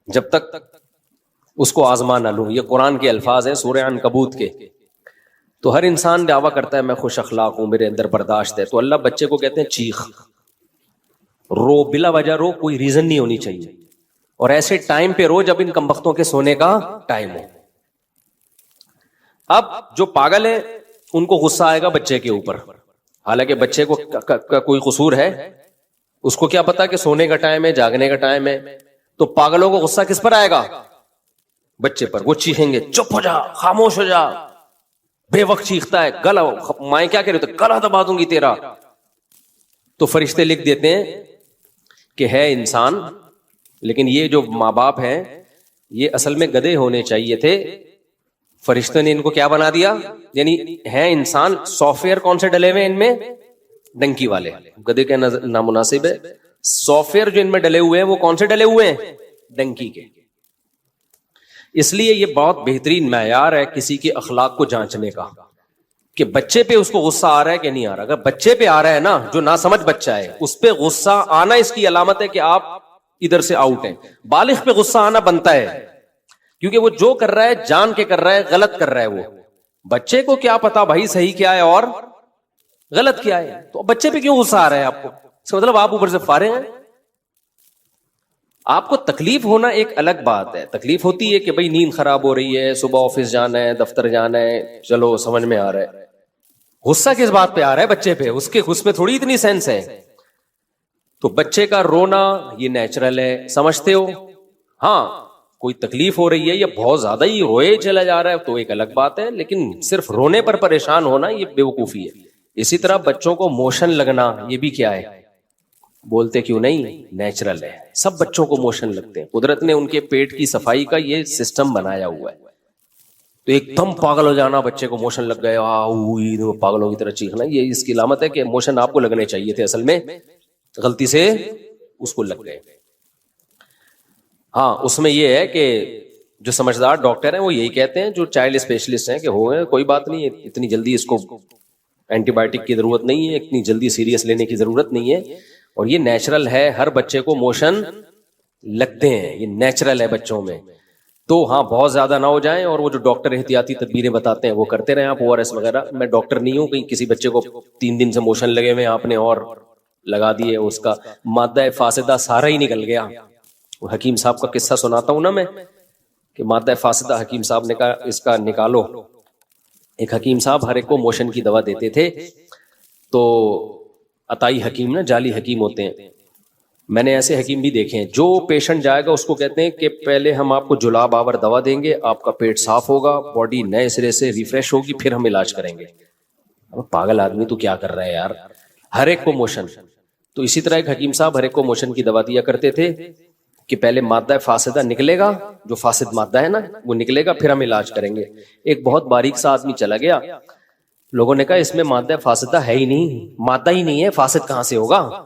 جب تک اس کو آزما نہ لوں. یہ قرآن کے الفاظ ہیں سورہ عنکبوت کے. تو ہر انسان دعویٰ کرتا ہے میں خوش اخلاق ہوں, میرے اندر برداشت ہے. تو اللہ بچے کو کہتے ہیں چیخ, رو, بلا وجہ رو, کوئی ریزن نہیں ہونی چاہیے. اور ایسے ٹائم پہ رو جب ان کمبختوں کے سونے کا ٹائم ہو. اب جو پاگل ہے ان کو غصہ آئے گا بچے کے اوپر, حالانکہ بچے کو کوئی قصور ہے, اس کو کیا پتا کہ سونے کا ٹائم ہے, جاگنے کا ٹائم ہے. تو پاگلوں کو غصہ کس پر آئے گا؟ بچے پر. وہ چیخیں گے چپ ہو جا, خاموش ہو جا, بے وقت چیختا ہے, گلا. مائیں کیا کہہ رہے ہوتے, گلا دبا دوں گی تیرا. تو فرشتے لکھ دیتے ہیں کہ ہے انسان, لیکن یہ جو ماں باپ ہیں یہ اصل میں گدھے ہونے چاہیے تھے. فرشتوں نے ان کو کیا بنا دیا, یعنی ہے انسان, سافٹ ویئر کون سے ڈلے ہوئے ان میں؟ ڈنکی والے. گدھے کا نامناسب ہے. سافٹ ویئر جو ان میں ڈلے ہوئے ہیں وہ کون سے ڈلے ہوئے ہیں؟ ڈنکی کے. اس لیے یہ بہت بہترین معیار ہے کسی کے اخلاق کو جانچنے کا کہ بچے پہ اس کو غصہ آ رہا ہے کہ نہیں آ رہا. اگر بچے پہ آ رہا ہے نا, جو ناسمجھ بچہ ہے, اس پہ غصہ آنا اس کی علامت ہے کہ آپ ادھر سے آؤٹ ہیں. بالغ پہ غصہ آنا بنتا ہے کیونکہ وہ جو کر رہا ہے جان کے کر رہا ہے, غلط کر رہا ہے. وہ بچے کو کیا پتا بھائی صحیح کیا ہے اور غلط کیا ہے. تو بچے پہ کیوں غصہ آ رہا ہے آپ کو؟ اس کا مطلب آپ اوپر سے فارغ ہیں. آپ کو تکلیف ہونا ایک الگ بات ہے. تکلیف ہوتی ہے کہ بھائی نیند خراب ہو رہی ہے, صبح آفس جانا ہے, دفتر جانا ہے, چلو سمجھ میں آ رہا ہے. غصہ کس بات پہ آ رہا ہے؟ بچے پہ. اس کے اس میں تھوڑی اتنی سینس ہے. تو بچے کا رونا یہ نیچرل ہے, سمجھتے ہو. ہاں کوئی تکلیف ہو رہی ہے یا بہت زیادہ ہی روئے چلا جا رہا ہے تو ایک الگ بات ہے, لیکن صرف رونے پر پریشان ہونا یہ بیوقوفی ہے. اسی طرح بچوں کو موشن لگنا یہ بھی کیا ہے؟ بولتے کیوں نہیں, نیچرل ہے. سب بچوں کو موشن لگتے ہیں. قدرت نے ان کے پیٹ کی صفائی کا یہ سسٹم بنایا ہوا ہے. تو ایک دم پاگل ہو جانا, بچے کو موشن لگ گئے, پاگلوں کی طرح چیخنا, یہ اس کی علامت ہے کہ موشن آپ کو لگنے چاہیے تھے, اصل میں غلطی سے اس کو لگ گئے. ہاں اس میں یہ ہے کہ جو سمجھدار ڈاکٹر ہیں وہ یہی کہتے ہیں, جو چائلڈ اسپیشلسٹ ہیں, کہ ہو گئے کوئی بات نہیں, اتنی جلدی اس کو اینٹی بایوٹک کی ضرورت نہیں ہے, اتنی جلدی سیریس لینے کی ضرورت نہیں ہے. اور یہ نیچرل ہے, ہر بچے کو موشن لگتے ہیں, یہ نیچرل ہے بچوں میں. تو ہاں بہت زیادہ نہ ہو جائیں, اور وہ جو ڈاکٹر احتیاطی تدبیریں بتاتے ہیں وہ کرتے رہیں آپ, ORS وغیرہ. میں ڈاکٹر نہیں ہوں, کہیں کسی بچے کو 3 دن سے موشن لگے ہوئے آپ نے اور لگا دیے, اس کا مادہ فاسدہ سارا ہی نکل گیا. وہ حکیم صاحب کا قصہ سناتا ہوں نا میں, کہ مادہ فاسدہ حکیم صاحب نے کہا اس کا نکالو. ایک حکیم صاحب ہر ایک کو موشن کی دوا دیتے تھے. تو عطائی حکیم نا, جعلی حکیم ہوتے ہیں. میں نے ایسے حکیم بھی دیکھے ہیں, جو پیشنٹ جائے گا اس کو کہتے ہیں کہ پہلے ہم آپ کو جلاب آور دوا دیں گے, آپ کا پیٹ صاف ہوگا, باڈی نئے سرے سے ریفریش ہوگی, پھر ہم علاج کریں گے. پاگل آدمی تو کیا کر رہا ہے یار, ہر ایک کو موشن. تو اسی طرح ایک حکیم صاحب ہر ایک کو موشن کی دوا دیا کرتے تھے کہ پہلے مادہ فاسدہ نکلے گا, جو فاسد مادہ ہے نا وہ نکلے گا, پھر ہم علاج کریں گے. ایک بہت باریک سا آدمی چلا گیا, لوگوں نے کہا اس میں مادہ فاسدہ ہے ہی نہیں, مادہ ہی نہیں ہے, فاسد کہاں سے ہوگا,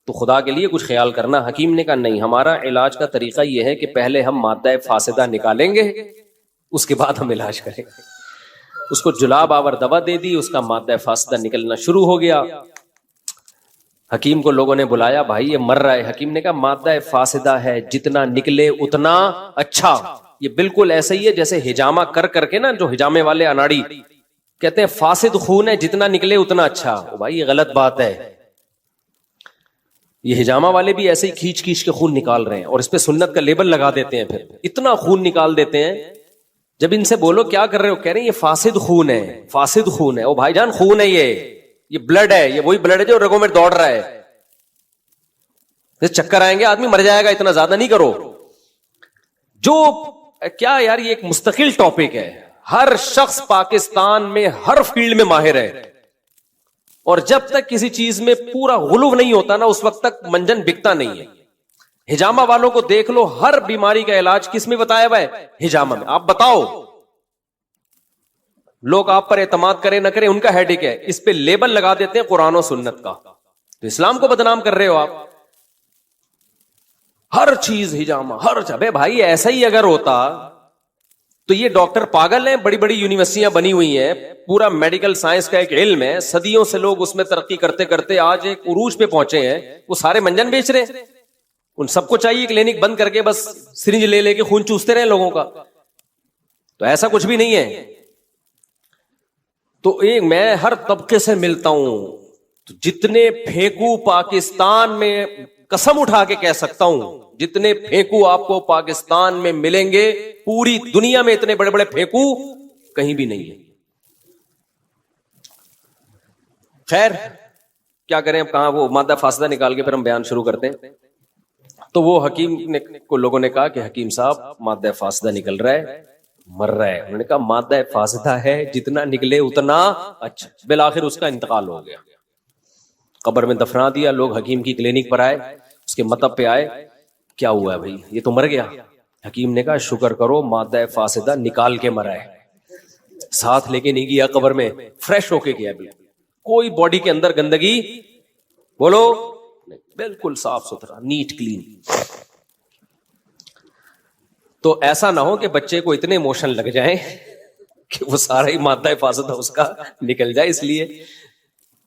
تو خدا کے لیے کچھ خیال کرنا. حکیم نے کہا نہیں, ہمارا علاج کا طریقہ یہ ہے کہ پہلے ہم مادہ فاسدہ نکالیں گے, اس کے بعد ہم علاج کریں گے. اس کو جلاب آور دوا دے دی, اس کا مادہ فاسدہ نکلنا شروع ہو گیا. حکیم کو لوگوں نے بلایا, بھائی یہ مر رہا ہے. حکیم نے کہا مادہ فاسدہ ہے, جتنا نکلے اتنا اچھا. یہ بالکل ایسا ہی ہے جیسے ہجامہ کر کر کے نا, جو ہجامے والے اناڑی کہتے ہیں فاسد خون ہے, جتنا نکلے اتنا اچھا. بھائی یہ غلط بات ہے. یہ ہجامہ والے بھی ایسے ہی کھینچ کھینچ کے خون نکال رہے ہیں, اور اس پہ سنت کا لیبل لگا دیتے ہیں, پھر اتنا خون نکال دیتے ہیں. جب ان سے بولو کیا کر رہے ہو, کہہ رہے ہیں یہ فاسد خون ہے, فاسد خون ہے. او بھائی جان خون ہے, یہ بلڈ ہے, یہ وہی بلڈ ہے جو رگوں میں دوڑ رہا ہے. چکر آئیں گے, آدمی مر جائے گا, اتنا زیادہ نہیں کرو. جو کیا یار یہ ایک مستقل ٹاپک ہے. ہر شخص پاکستان میں ہر فیلڈ میں ماہر ہے, اور جب تک کسی چیز میں پورا غلو نہیں ہوتا نا اس وقت تک منجن بکتا نہیں ہے. ہجامہ والوں کو دیکھ لو, ہر بیماری کا علاج کس میں بتایا ہوا ہے؟ ہجامہ میں. آپ بتاؤ, لوگ آپ پر اعتماد کریں نہ کریں ان کا ہیڈک ہے, اس پہ لیبل لگا دیتے ہیں قرآن و سنت کا, تو اسلام کو بدنام کر رہے ہو آپ. ہر چیز ہجامہ, ہر جگہ. بھائی ایسا ہی اگر ہوتا تو یہ ڈاکٹر پاگل ہیں. بڑی بڑی یونیورسٹیاں بنی ہوئی ہیں, پورا میڈیکل سائنس کا ایک علم ہے, صدیوں سے لوگ اس میں ترقی کرتے کرتے آج ایک عروج پہ پہنچے ہیں, وہ سارے منجن بیچ رہے ہیں. ان سب کو چاہیے کلینک بند کر کے بس سرنج لے لے کے خون چوستے رہے لوگوں کا. تو ایسا کچھ بھی نہیں ہے. تو ایک میں ہر طبقے سے ملتا ہوں, تو جتنے پھینکو پاکستان میں قسم اٹھا کے کہہ سکتا ہوں, جتنے پھینکو آپ کو پاکستان میں ملیں گے, پوری دنیا میں اتنے بڑے بڑے پھینکو کہیں بھی نہیں ہے. خیر کیا کریں اب, کہاں وہ مادہ فاسدہ نکال کے پھر ہم بیان شروع کرتے ہیں. تو وہ حکیم نے کو لوگوں نے کہا کہ حکیم صاحب مادہ فاسدہ نکل رہا ہے, مر رہا ہے. انہوں نے کہا مادہ فاسدہ ہے, جتنا نکلے اتنا اچھا. بالآخر اس کا انتقال ہو گیا, قبر میں دفنا دیا. لوگ حکیم کی کلینک پر آئے, اس کے مطب پہ آئے, کیا ہوا ہے بھائی, یہ تو مر گیا. حکیم نے کہا شکر کرو مادہ فاسدہ نکال کے مرا ہے, ساتھ لے کے نہیں گیا قبر میں, فریش ہو کے گیا. بالکل کوئی باڈی کے اندر گندگی بولو بالکل صاف ستھرا, نیٹ کلین. تو ایسا نہ ہو کہ بچے کو اتنے ایموشن لگ جائیں کہ وہ سارا ہی مادہ فاسدہ اس کا نکل جائے. اس لیے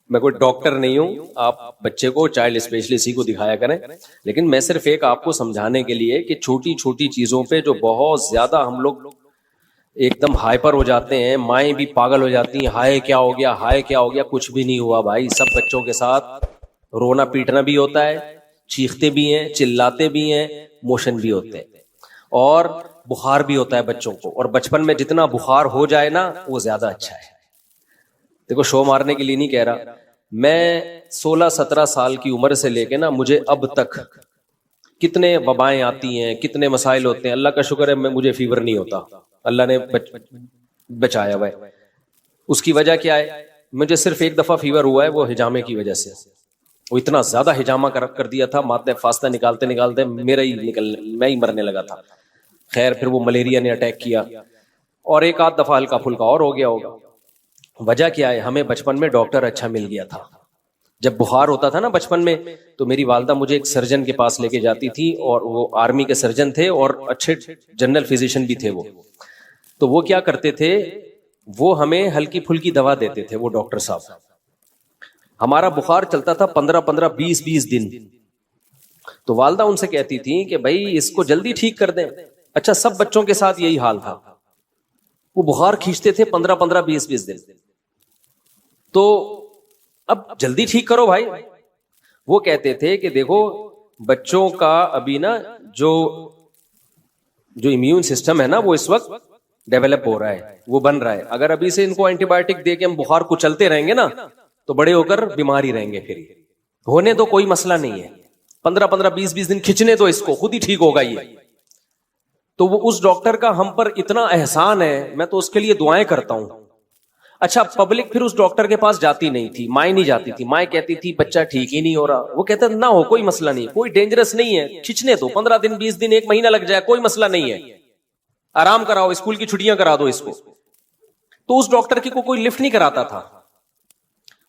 میں کوئی ڈاکٹر نہیں ہوں, آپ بچے کو چائلڈ اسپیشلسٹ کو دکھایا کریں. لیکن میں صرف ایک آپ کو سمجھانے کے لیے کہ چھوٹی چھوٹی چیزوں پہ جو بہت زیادہ ہم لوگ ایک دم ہائپر ہو جاتے ہیں, مائیں بھی پاگل ہو جاتی ہیں, ہائے کیا ہو گیا, ہائے کیا ہو گیا. کچھ بھی نہیں ہوا بھائی. سب بچوں کے ساتھ رونا پیٹنا بھی ہوتا ہے, چیختے بھی ہیں, چلاتے بھی ہیں, موشن بھی ہوتے ہیں, اور بخار بھی ہوتا ہے بچوں کو. اور بچپن میں جتنا بخار ہو جائے نا وہ زیادہ اچھا ہے. دیکھو شو مارنے کے لیے نہیں کہہ رہا, میں 16-17 سال کی عمر سے لے کے نا مجھے اب تک کتنے وبائیں آتی ہیں, کتنے مسائل ہوتے ہیں. اللہ کا شکر ہے مجھے فیور نہیں ہوتا, اللہ نے بچایا ہوا ہے. اس کی وجہ کیا ہے, مجھے صرف ایک دفعہ فیور ہوا ہے, وہ ہجامے کی وجہ سے. وہ اتنا زیادہ ہجامہ کر دیا تھا, مادہ فاسدہ نکالتے نکالتے میں ہی مرنے لگا تھا. خیر پھر وہ ملیریا نے اٹیک کیا, اور ایک آدھ دفعہ ہلکا پھلکا اور ہو گیا ہوگا. وجہ کیا ہے, ہمیں بچپن میں ڈاکٹر اچھا مل گیا تھا. جب بخار ہوتا تھا نا بچپن میں, تو میری والدہ مجھے ایک سرجن کے پاس لے کے جاتی تھی, اور وہ آرمی کے سرجن تھے اور اچھے جنرل فزیشین بھی تھے وہ. تو وہ کیا کرتے تھے, وہ ہمیں ہلکی پھلکی دوا دیتے تھے وہ ڈاکٹر صاحب. ہمارا بخار چلتا تھا 15-20 دن. تو والدہ ان سے کہتی تھی کہ بھائی اس کو جلدی ٹھیک کر دیں. اچھا سب بچوں کے ساتھ یہی حال تھا, وہ بخار کھینچتے تھے 15-20 دن. تو اب جلدی ٹھیک کرو بھائی. وہ کہتے تھے کہ دیکھو بچوں کا ابھی نا جو امیون سسٹم ہے نا وہ اس وقت ڈیولپ ہو رہا ہے, وہ بن رہا ہے. اگر ابھی سے ان کو اینٹی بایوٹک دے کے ہم بخار کو چلتے رہیں گے نا تو بڑے ہو کر بیمار ہی رہیں گے. پھر ہونے تو کوئی مسئلہ نہیں ہے, 15-20 دن کھینچنے تو اس کو خود ہی ٹھیک ہوگا یہ. تو وہ اس ڈاکٹر کا ہم پر اتنا احسان ہے, میں تو اس کے لیے دعائیں کرتا ہوں. اچھا پبلک پھر اس ڈاکٹر کے پاس جاتی نہیں تھی, مائیں نہیں جاتی تھی. مائیں کہتی تھی بچہ ٹھیک ہی نہیں ہو رہا. وہ کہتا نہ ہو کوئی مسئلہ نہیں, کوئی ڈینجرس نہیں ہے, کھینچنے دو, 15 دن 20 دن 1 مہینہ لگ جائے کوئی مسئلہ نہیں ہے, آرام کراؤ, اسکول کی چھٹیاں کرا دو اس کو. تو اس ڈاکٹر کی کوئی لفٹ نہیں کراتا تھا.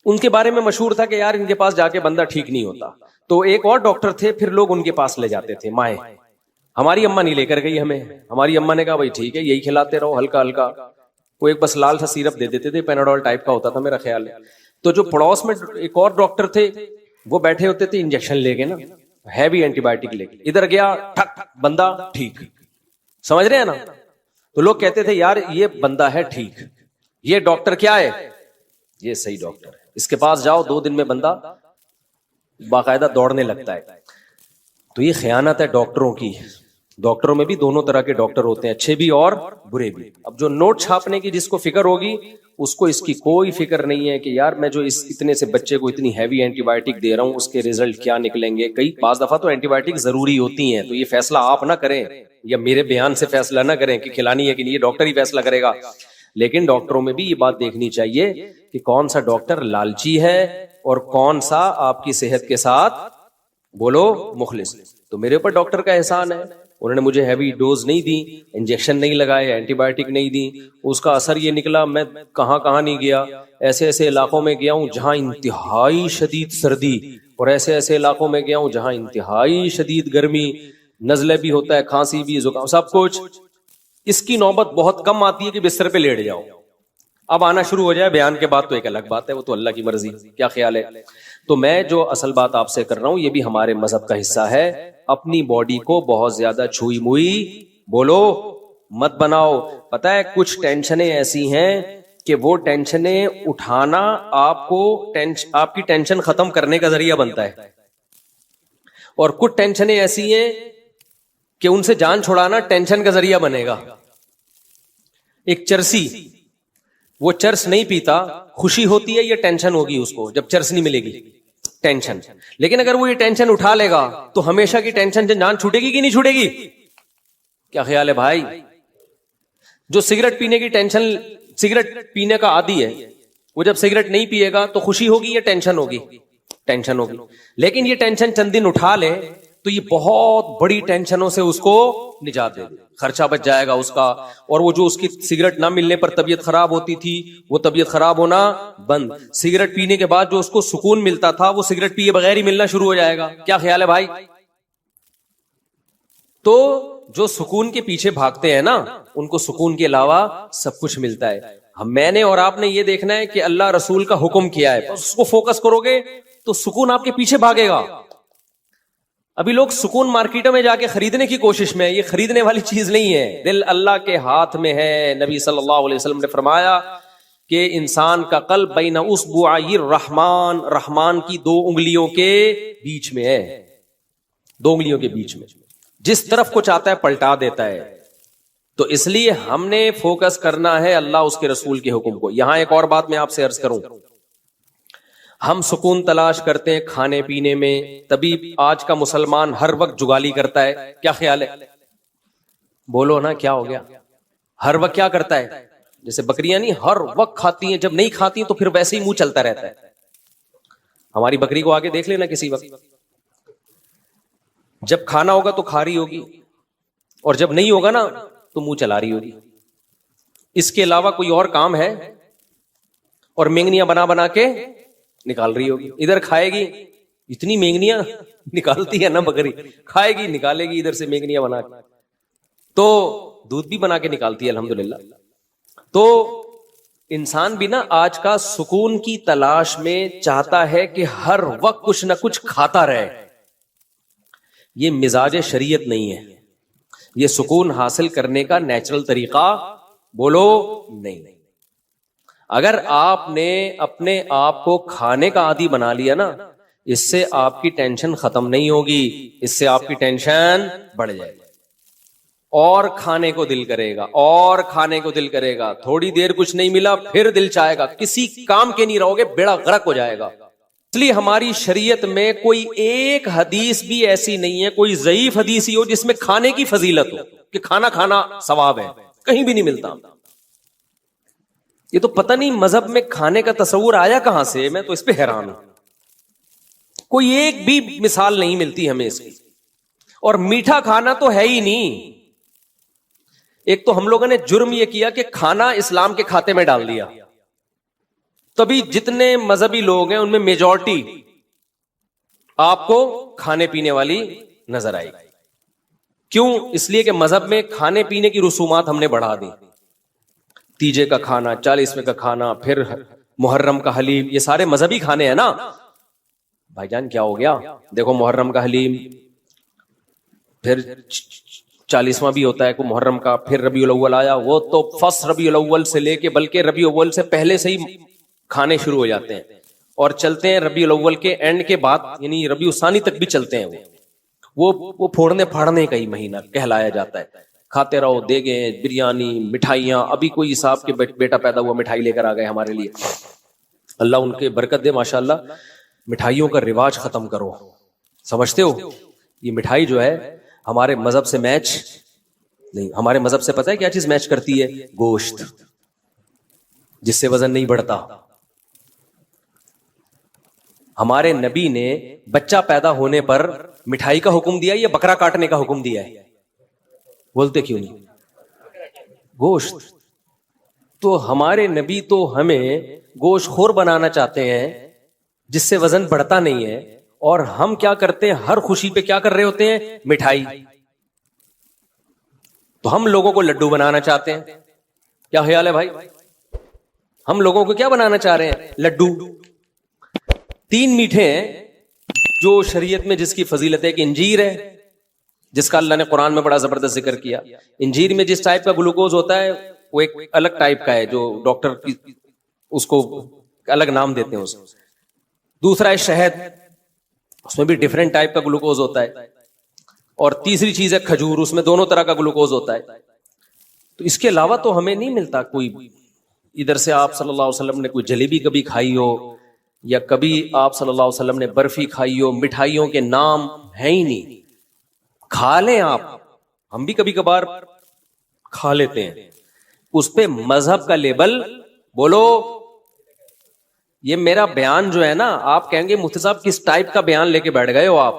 ان کے بارے میں مشہور تھا کہ یار ان کے پاس جا کے بندہ ٹھیک نہیں ہوتا. تو ایک اور ڈاکٹر تھے, پھر لوگ ان کے پاس لے جاتے تھے مائیں. ہماری اماں نہیں لے کر گئی ہمیں. ہماری اماں نے کہا بھائی ٹھیک ہے یہی کھلاتے رہو ہلکا ہلکا. وہ ایک بس لال سا سیرپ دے دیتے تھے, پیناڈول ٹائپ کا ہوتا تھا میرا خیال ہے. تو جو پڑوس میں ایک اور ڈاکٹر تھے وہ بیٹھے ہوتے تھے انجیکشن لے کے نا, ہیوی اینٹی بایوٹک لے کے. ادھر گیا ٹھک بندہ ٹھیک, سمجھ رہے ہیں نا. تو لوگ کہتے تھے یار یہ بندہ ہے ٹھیک, یہ ڈاکٹر کیا ہے, یہ صحیح ڈاکٹر ہے, اس کے پاس جاؤ 2 دن میں بندہ باقاعدہ دوڑنے لگتا ہے. تو یہ خیانت ہے ڈاکٹروں کی. ڈاکٹروں میں بھی دونوں طرح کے ڈاکٹر ہوتے ہیں, اچھے بھی اور برے بھی. اب جو نوٹ چھاپنے کی جس کو فکر ہوگی اس کو اس کی کوئی فکر نہیں ہے کہ یار میں جو اس اتنے سے بچے کو اتنی ہیوی اینٹی بایوٹک دے رہا ہوں اس کے ریزلٹ کیا نکلیں گے. کئی بعض دفعہ تو اینٹی بایوٹک ضروری ہوتی ہیں, تو یہ فیصلہ آپ نہ کریں یا میرے بیان سے فیصلہ نہ کریں کہ کھلانی ہے کہ نہیں, یہ ڈاکٹر ہی فیصلہ کرے گا. لیکن ڈاکٹروں میں بھی یہ بات دیکھنی چاہیے کہ کون سا ڈاکٹر لالچی ہے اور کون سا آپ کی صحت کے ساتھ بولو مخلص. تو میرے اوپر ڈاکٹر کا احسان ہے, انہوں نے مجھے ہیوی ڈوز نہیں دی, انجیکشن نہیں لگائے, اینٹی بایوٹک نہیں دی, اس کا اثر یہ نکلا میں کہاں کہاں نہیں گیا, ایسے ایسے علاقوں میں گیا ہوں جہاں انتہائی شدید سردی, اور ایسے ایسے علاقوں میں گیا ہوں جہاں انتہائی شدید گرمی, نزلے بھی ہوتا ہے, کھانسی بھی, زکام, سب کچھ. اس کی نوبت بہت کم آتی ہے کہ بستر پہ لیٹ جاؤ. اب آنا شروع ہو جائے بیان کے بعد تو ایک الگ بات ہے, وہ تو اللہ کی مرضی. کیا خیال ہے؟ تو میں جو اصل بات آپ سے کر رہا ہوں یہ بھی ہمارے مذہب کا حصہ ہے. اپنی باڈی کو بہت زیادہ چھوئی موئی بولو مت بناؤ. پتا ہے کچھ ٹینشنیں ایسی ہیں کہ وہ ٹینشنیں اٹھانا آپ کو آپ کی ٹینشن ختم کرنے کا ذریعہ بنتا ہے, اور کچھ ٹینشنیں ایسی ہیں کہ ان سے جان چھڑانا ٹینشن کا ذریعہ بنے گا. ایک چرسی, وہ چرس نہیں پیتا, خوشی ہوتی ہے یہ ٹینشن ہوگی اس کو جب چرس نہیں ملے گی, ٹینشن. لیکن اگر وہ یہ ٹینشن اٹھا لے گا تو ہمیشہ کی ٹینشن سے جان چھوٹے گی کہ نہیں چھوٹے گی؟ کیا خیال ہے بھائی؟ جو سگریٹ پینے کی ٹینشن, سگریٹ پینے کا عادی ہے, وہ جب سگریٹ نہیں پیے گا تو خوشی ہوگی یا ٹینشن ہوگی؟ ٹینشن ہوگی. لیکن یہ ٹینشن چند دن اٹھا لے تو یہ بہت بڑی ٹینشنوں سے اس کو نجات دے دے, خرچہ بچ جائے گا اس کا. اور وہ جو اس کی سگریٹ نہ ملنے پر طبیعت خراب ہوتی تھی وہ طبیعت خراب ہونا بند. سگریٹ پینے کے بعد جو اس کو سکون ملتا تھا وہ سگریٹ پیے بغیر ہی ملنا شروع ہو جائے گا. کیا خیال ہے بھائی؟ تو جو سکون کے پیچھے بھاگتے ہیں نا ان کو سکون کے علاوہ سب کچھ ملتا ہے. میں نے اور آپ نے یہ دیکھنا ہے کہ اللہ رسول کا حکم کیا ہے, اس کو فوکس کرو گے تو سکون آپ کے پیچھے بھاگے گا. ابھی لوگ سکون مارکیٹوں میں جا کے خریدنے کی کوشش میں, یہ خریدنے والی چیز نہیں ہے, دل اللہ کے ہاتھ میں ہے. نبی صلی اللہ علیہ وسلم نے فرمایا کہ انسان کا قلب بین اصبعی الرحمن, رحمان کی 2 انگلیوں کے بیچ میں ہے, 2 انگلیوں کے بیچ میں, جس طرف کو چاہتا ہے پلٹا دیتا ہے. تو اس لیے ہم نے فوکس کرنا ہے اللہ اس کے رسول کے حکم کو. یہاں ایک اور بات میں آپ سے عرض کروں, ہم سکون تلاش کرتے ہیں کھانے پینے میں, تبھی آج کا مسلمان ہر وقت جگالی کرتا ہے. کیا خیال ہے؟ بولو نا کیا ہو گیا؟ ہر وقت کیا کرتا ہے؟ جیسے بکریاں نہیں ہر وقت کھاتی ہیں, جب نہیں کھاتی تو پھر ویسے ہی منہ چلتا رہتا ہے. ہماری بکری کو آگے دیکھ لینا کسی وقت, جب کھانا ہوگا تو کھا رہی ہوگی, اور جب نہیں ہوگا نا تو منہ چلا رہی ہوگی. اس کے علاوہ کوئی اور کام ہے؟ اور مینگنیاں بنا بنا کے نکال رہی ہوگی. ادھر کھائے گی, اتنی مینگنیاں نکالتی ہے نا بکری, کھائے گی نکالے گی ادھر سے مینگنیاں بنا کے, تو دودھ بھی بنا کے نکالتی ہے الحمدللہ. تو انسان بھی نا آج کا سکون کی تلاش میں چاہتا ہے کہ ہر وقت کچھ نہ کچھ کھاتا رہے. یہ مزاج شریعت نہیں ہے, یہ سکون حاصل کرنے کا نیچرل طریقہ بولو نہیں. اگر آپ نے اپنے آپ کو کھانے کا عادی بنا لیا نا, اس سے آپ کی ٹینشن ختم نہیں ہوگی, اس سے آپ کی ٹینشن بڑھ جائے گی, اور کھانے کو دل کرے گا, اور کھانے کو دل کرے گا. تھوڑی دیر کچھ نہیں ملا پھر دل چاہے گا, کسی کام کے نہیں رہو گے, بیڑا غرق ہو جائے گا. اس لیے ہماری شریعت میں کوئی ایک حدیث بھی ایسی نہیں ہے, کوئی ضعیف حدیث ہی ہو جس میں کھانے کی فضیلت ہو کہ کھانا کھانا ثواب ہے, کہیں بھی نہیں ملتا. یہ تو پتہ نہیں مذہب میں کھانے کا تصور آیا کہاں سے, میں تو اس پہ حیران ہوں. کوئی ایک بھی مثال نہیں ملتی ہمیں اس کی. اور میٹھا کھانا تو ہے ہی نہیں. ایک تو ہم لوگوں نے جرم یہ کیا کہ کھانا اسلام کے کھاتے میں ڈال دیا, تبھی جتنے مذہبی لوگ ہیں ان میں میجورٹی آپ کو کھانے پینے والی نظر آئے گی. کیوں؟ اس لیے کہ مذہب میں کھانے پینے کی رسومات ہم نے بڑھا دی. تیجے کا کھانا, 40ویں کا کھانا, پھر محرم کا حلیم, یہ سارے مذہبی کھانے ہیں نا. بھائی جان کیا ہو گیا؟ دیکھو محرم کا حلیم, پھر 40واں بھی ہوتا ہے کو محرم کا, پھر ربیع الاول آیا, وہ تو فرسٹ ربیع الاول سے لے کے بلکہ ربیع الاول سے پہلے سے ہی کھانے شروع ہو جاتے ہیں, اور چلتے ہیں ربیع الاول کے اینڈ کے بعد, یعنی ربیع الثانی تک بھی چلتے ہیں. وہ پھوڑنے پھاڑنے کا ہی مہینہ کہلایا جاتا ہے. کھاتے رہو دیگیں, بریانی, مٹھائیاں. ابھی کوئی صاحب کے بیٹا پیدا ہوا, مٹھائی لے کر آ گئے ہمارے لیے, اللہ ان کے برکت دے ماشاءاللہ. مٹھائیوں کا رواج ختم کرو. سمجھتے ہو یہ مٹھائی جو ہے ہمارے مذہب سے میچ نہیں. ہمارے مذہب سے پتہ ہے کیا چیز میچ کرتی ہے؟ گوشت, جس سے وزن نہیں بڑھتا. ہمارے نبی نے بچہ پیدا ہونے پر مٹھائی کا حکم دیا یا بکرا کاٹنے کا حکم دیا ہے؟ بولتے کیوں نہیں؟ گوشت. تو ہمارے نبی تو ہمیں گوشت خور بنانا چاہتے ہیں جس سے وزن بڑھتا نہیں ہے, اور ہم کیا کرتے ہیں؟ ہر خوشی پہ کیا کر رہے ہوتے ہیں؟ مٹھائی. تو ہم لوگوں کو لڈو بنانا چاہتے ہیں. کیا خیال ہے بھائی؟ ہم لوگوں کو کیا بنانا چاہ رہے ہیں؟ لڈو. 3 میٹھے ہیں جو شریعت میں جس کی فضیلت ہے. ایک انجیر ہے جس کا اللہ نے قرآن میں بڑا زبردست ذکر کیا. انجیر میں جس ٹائپ کا گلوکوز ہوتا ہے وہ ایک الگ ٹائپ کا ہے جو ڈاکٹر اس کو الگ نام دیتے ہیں. دوسرا ہے شہد, اس میں بھی ڈیفرنٹ ٹائپ کا گلوکوز ہوتا ہے. اور تیسری چیز ہے کھجور, اس میں دونوں طرح کا گلوکوز ہوتا ہے. تو اس کے علاوہ تو ہمیں نہیں ملتا کوئی. ادھر سے آپ صلی اللہ علیہ وسلم نے کوئی جلیبی کبھی کھائی ہو, یا کبھی آپ صلی اللہ علیہ وسلم نے برفی کھائی ہو, مٹھائیوں کے نام ہیں ہی نہیں. کھا لیں آپ, ہم بھی کبھی کبھار کھا لیتے ہیں. اس پہ مذہب کا لیبل بولو. یہ میرا بیان جو ہے نا, آپ کہیں گے مفتی صاحب کس ٹائپ کا بیان لے کے بیٹھ گئے ہو آپ.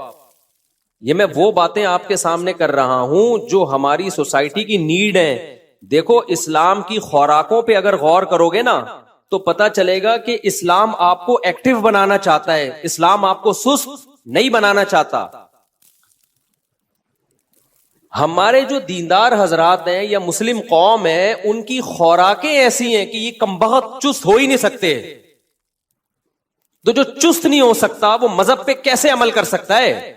یہ میں وہ باتیں آپ کے سامنے کر رہا ہوں جو ہماری سوسائٹی کی نیڈ ہیں. دیکھو اسلام کی خوراکوں پہ اگر غور کرو گے نا تو پتا چلے گا کہ اسلام آپ کو ایکٹیو بنانا چاہتا ہے, اسلام آپ کو سست نہیں بنانا چاہتا. ہمارے جو دیندار حضرات ہیں یا مسلم قوم ہے, ان کی خوراکیں ایسی ہیں کہ یہ کمبخت چست ہو ہی نہیں سکتے. تو جو چست نہیں ہو سکتا وہ مذہب پہ کیسے عمل کر سکتا ہے؟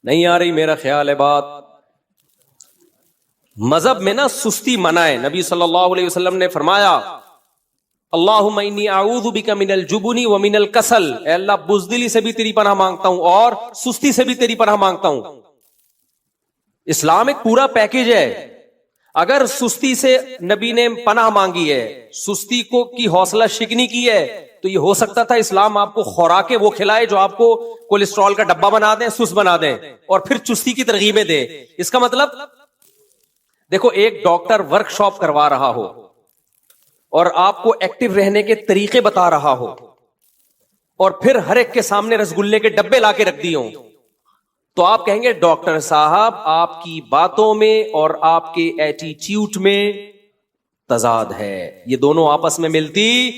نہیں آ رہی میرا خیال ہے بات. مذہب میں نا سستی منع ہے. نبی صلی اللہ علیہ وسلم نے فرمایا اللہم انی اعوذ بک من الجبن ومن الکسل, اے اللہ بزدلی سے بھی تیری پناہ مانگتا ہوں اور سستی سے بھی تیری پناہ مانگتا ہوں. اسلام ایک پورا پیکج ہے. اگر سستی سے نبی نے پناہ مانگی ہے, سستی کو کی حوصلہ شکنی کی ہے, تو یہ ہو سکتا تھا اسلام آپ کو خوراکیں وہ کھلائے جو آپ کو کولیسٹرول کا ڈبہ بنا دیں, سست بنا دیں, اور پھر چستی کی ترغیبیں دے. اس کا مطلب دیکھو, ایک ڈاکٹر ورک شاپ کروا رہا ہو اور آپ کو ایکٹیو رہنے کے طریقے بتا رہا ہو, اور پھر ہر ایک کے سامنے رسگلے کے ڈبے لا کے رکھ دیے ہوں, تو آپ کہیں گے ڈاکٹر صاحب آپ کی باتوں میں اور آپ کے ایٹیٹیوڈ میں تضاد ہے, یہ دونوں آپس میں ملتی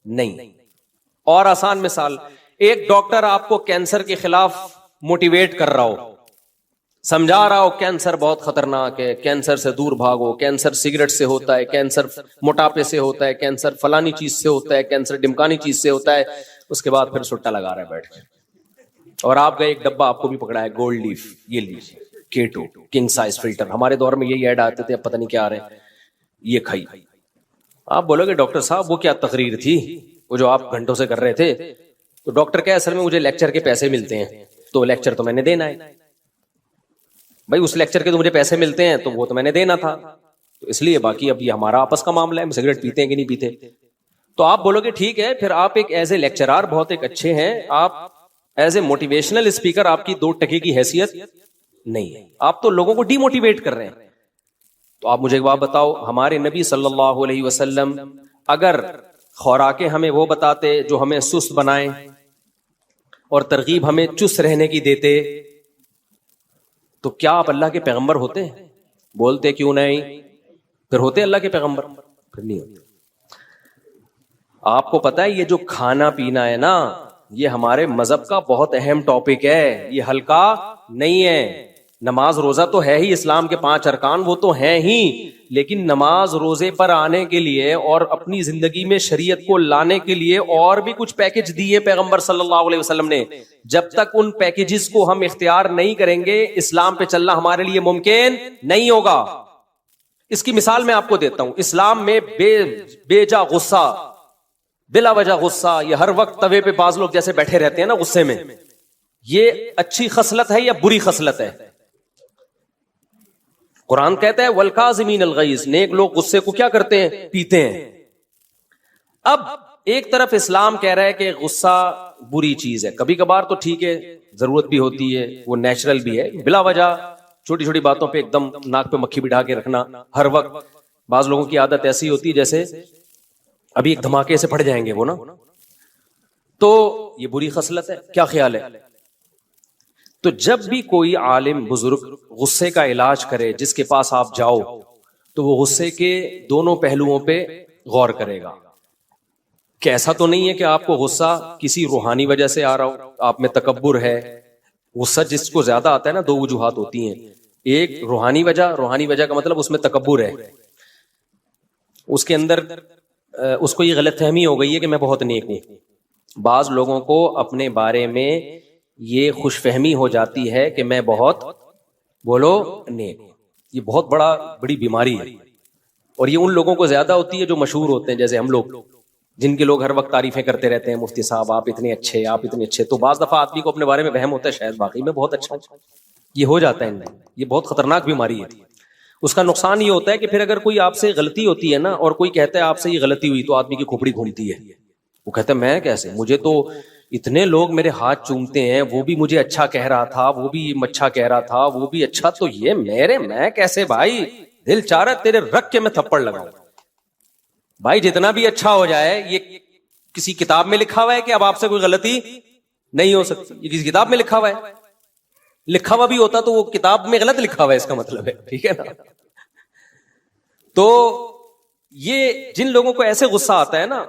نہیں. اور آسان مثال, ایک ڈاکٹر آپ کو کینسر کے خلاف موٹیویٹ کر رہا ہو, سمجھا رہا ہو کینسر بہت خطرناک ہے, کینسر سے دور بھاگو, کینسر سگریٹ سے ہوتا ہے, کینسر موٹاپے سے ہوتا ہے, کینسر فلانی چیز سے ہوتا ہے, کینسر ڈمکانی چیز سے ہوتا ہے. اس کے بعد پھر سٹا لگا رہا ہے بیٹھ کے, اور آپ کا ایک ڈبہ آپ کو بھی پکڑا ہے گولڈ لیف, یہ لیجیے کیٹو کنگ سائز فلٹر. ہمارے دور میں یہی ایڈ آتے تھے, اب پتہ نہیں کیا آ رہے ہیں, یہ کھائی. آپ بولو گے ڈاکٹر صاحب وہ کیا تقریر تھی وہ جو آپ گھنٹوں سے کر رہے تھے؟ تو ڈاکٹر کیا, اصل میں مجھے لیکچر کے پیسے ملتے ہیں تو لیکچر تو میں نے دینا ہے بھائی, اس لیکچر کے تو مجھے پیسے ملتے ہیں تو وہ تو میں نے دینا تھا, تو اس لیے باقی اب یہ ہمارا آپس کا معاملہ ہے, ہم سگریٹ پیتے ہیں کہ نہیں پیتے. تو آپ بولو گے ٹھیک ہے, پھر آپ ایک ایز اے لیکچرار بہت ایک اچھے ہیں, آپ ایز اے موٹیویشنل اسپیکر آپ کی 2 ٹکے کی حیثیت نہیں ہے, آپ تو لوگوں کو ڈی موٹیویٹ کر رہے ہیں. تو آپ مجھے ایک بات بتاؤ, ہمارے نبی صلی اللہ علیہ وسلم اگر خوراکیں ہمیں وہ بتاتے جو ہمیں سست بنائیں اور ترغیب ہمیں چست رہنے کی دیتے, تو کیا آپ اللہ کے پیغمبر ہوتے؟ بولتے کیوں نہیں, پھر ہوتے اللہ کے پیغمبر؟ پھر نہیں ہوتے. آپ کو پتا ہے یہ جو کھانا پینا ہے نا, یہ ہمارے مذہب کا بہت اہم ٹاپک ہے, یہ ہلکا نہیں ہے. نماز روزہ تو ہے ہی, اسلام کے 5 ارکان وہ تو ہیں ہی, لیکن نماز روزے پر آنے کے لیے اور اپنی زندگی میں شریعت کو لانے کے لیے اور بھی کچھ پیکج دیے پیغمبر صلی اللہ علیہ وسلم نے. جب تک ان پیکجز کو ہم اختیار نہیں کریں گے, اسلام پہ چلنا ہمارے لیے ممکن نہیں ہوگا. اس کی مثال میں آپ کو دیتا ہوں. اسلام میں بے جا غصہ, بلا وجہ غصہ, یہ ہر وقت توے پہ بعض لوگ جیسے بیٹھے رہتے ہیں نا غصے میں, یہ اچھی خصلت ہے یا بری خصلت ہے؟ قرآن کہتا ہے والکاظمین الغیظ، نیک لوگ غصے کو کیا کرتے ہیں؟ پیتے ہیں۔ اب ایک طرف اسلام کہہ رہا ہے کہ غصہ بری چیز ہے، کبھی کبھار تو ٹھیک ہے، ضرورت بھی ہوتی ہے، وہ نیچرل بھی ہے، بلا وجہ چھوٹی چھوٹی باتوں پہ ایک دم ناک پہ مکھی بٹھا کے رکھنا ہر وقت، بعض لوگوں کی عادت ایسی ہوتی ہے جیسے ابھی ایک دھماکے سے پھٹ جائیں گے وہ نا، تو یہ بری خصلت ہے۔ کیا خیال ہے؟ تو جب بھی کوئی عالم بزرگ غصے کا علاج کرے، جس کے پاس آپ جاؤ، تو وہ غصے کے دونوں پہلوؤں پہ غور کرے گا کہ ایسا تو نہیں ہے کہ آپ کو غصہ کسی روحانی وجہ سے آ رہا ہو، آپ میں تکبر ہے۔ غصہ جس کو زیادہ آتا ہے نا، دو وجوہات ہوتی ہیں، ایک روحانی وجہ کا مطلب اس میں تکبر ہے، اس کے اندر اس کو یہ غلط فہمی ہو گئی ہے کہ میں بہت نیک ہوں۔ بعض لوگوں کو اپنے بارے میں یہ خوش فہمی ہو جاتی ہے کہ میں بہت نیک ہوں، یہ بہت بڑی بیماری ہے، اور یہ ان لوگوں کو زیادہ ہوتی ہے جو مشہور ہوتے ہیں، جیسے ہم لوگ، جن کے لوگ ہر وقت تعریفیں کرتے رہتے ہیں، مفتی صاحب آپ اتنے اچھے، تو بعض دفعہ آدمی کو اپنے بارے میں وہم ہوتا ہے شاید واقعی میں بہت اچھا ہوں، یہ ہو جاتا ہے، یہ بہت خطرناک بیماری ہے۔ اس کا نقصان یہ ہوتا ہے کہ پھر اگر کوئی آپ سے غلطی ہوتی ہے نا، اور کوئی کہتا ہے آپ سے یہ غلطی ہوئی، تو آدمی کی کھوپڑی گھومتی ہے، وہ کہتا ہے میں کیسے، مجھے تو اتنے لوگ میرے ہاتھ چومتے ہیں، وہ بھی مجھے اچھا کہہ رہا تھا، وہ بھی اچھا کہہ رہا تھا، وہ بھی اچھا، تو یہ میں کیسے؟ بھائی دل چاہ رہا ہے تیرے رکھ کے میں تھپڑ لگاؤں۔ بھائی جتنا بھی اچھا ہو جائے، یہ کسی کتاب میں لکھا ہوا ہے کہ اب آپ سے کوئی غلطی نہیں ہو سکتی، یہ کسی کتاب میں لکھا ہوا ہے؟ لکھا ہوا بھی ہوتا تو وہ کتاب میں غلط لکھا ہوا ہے، اس کا مطلب ہے، ٹھیک ہے نا؟ تو یہ جن لوگوں کو ایسے غصہ آتا ہے نا،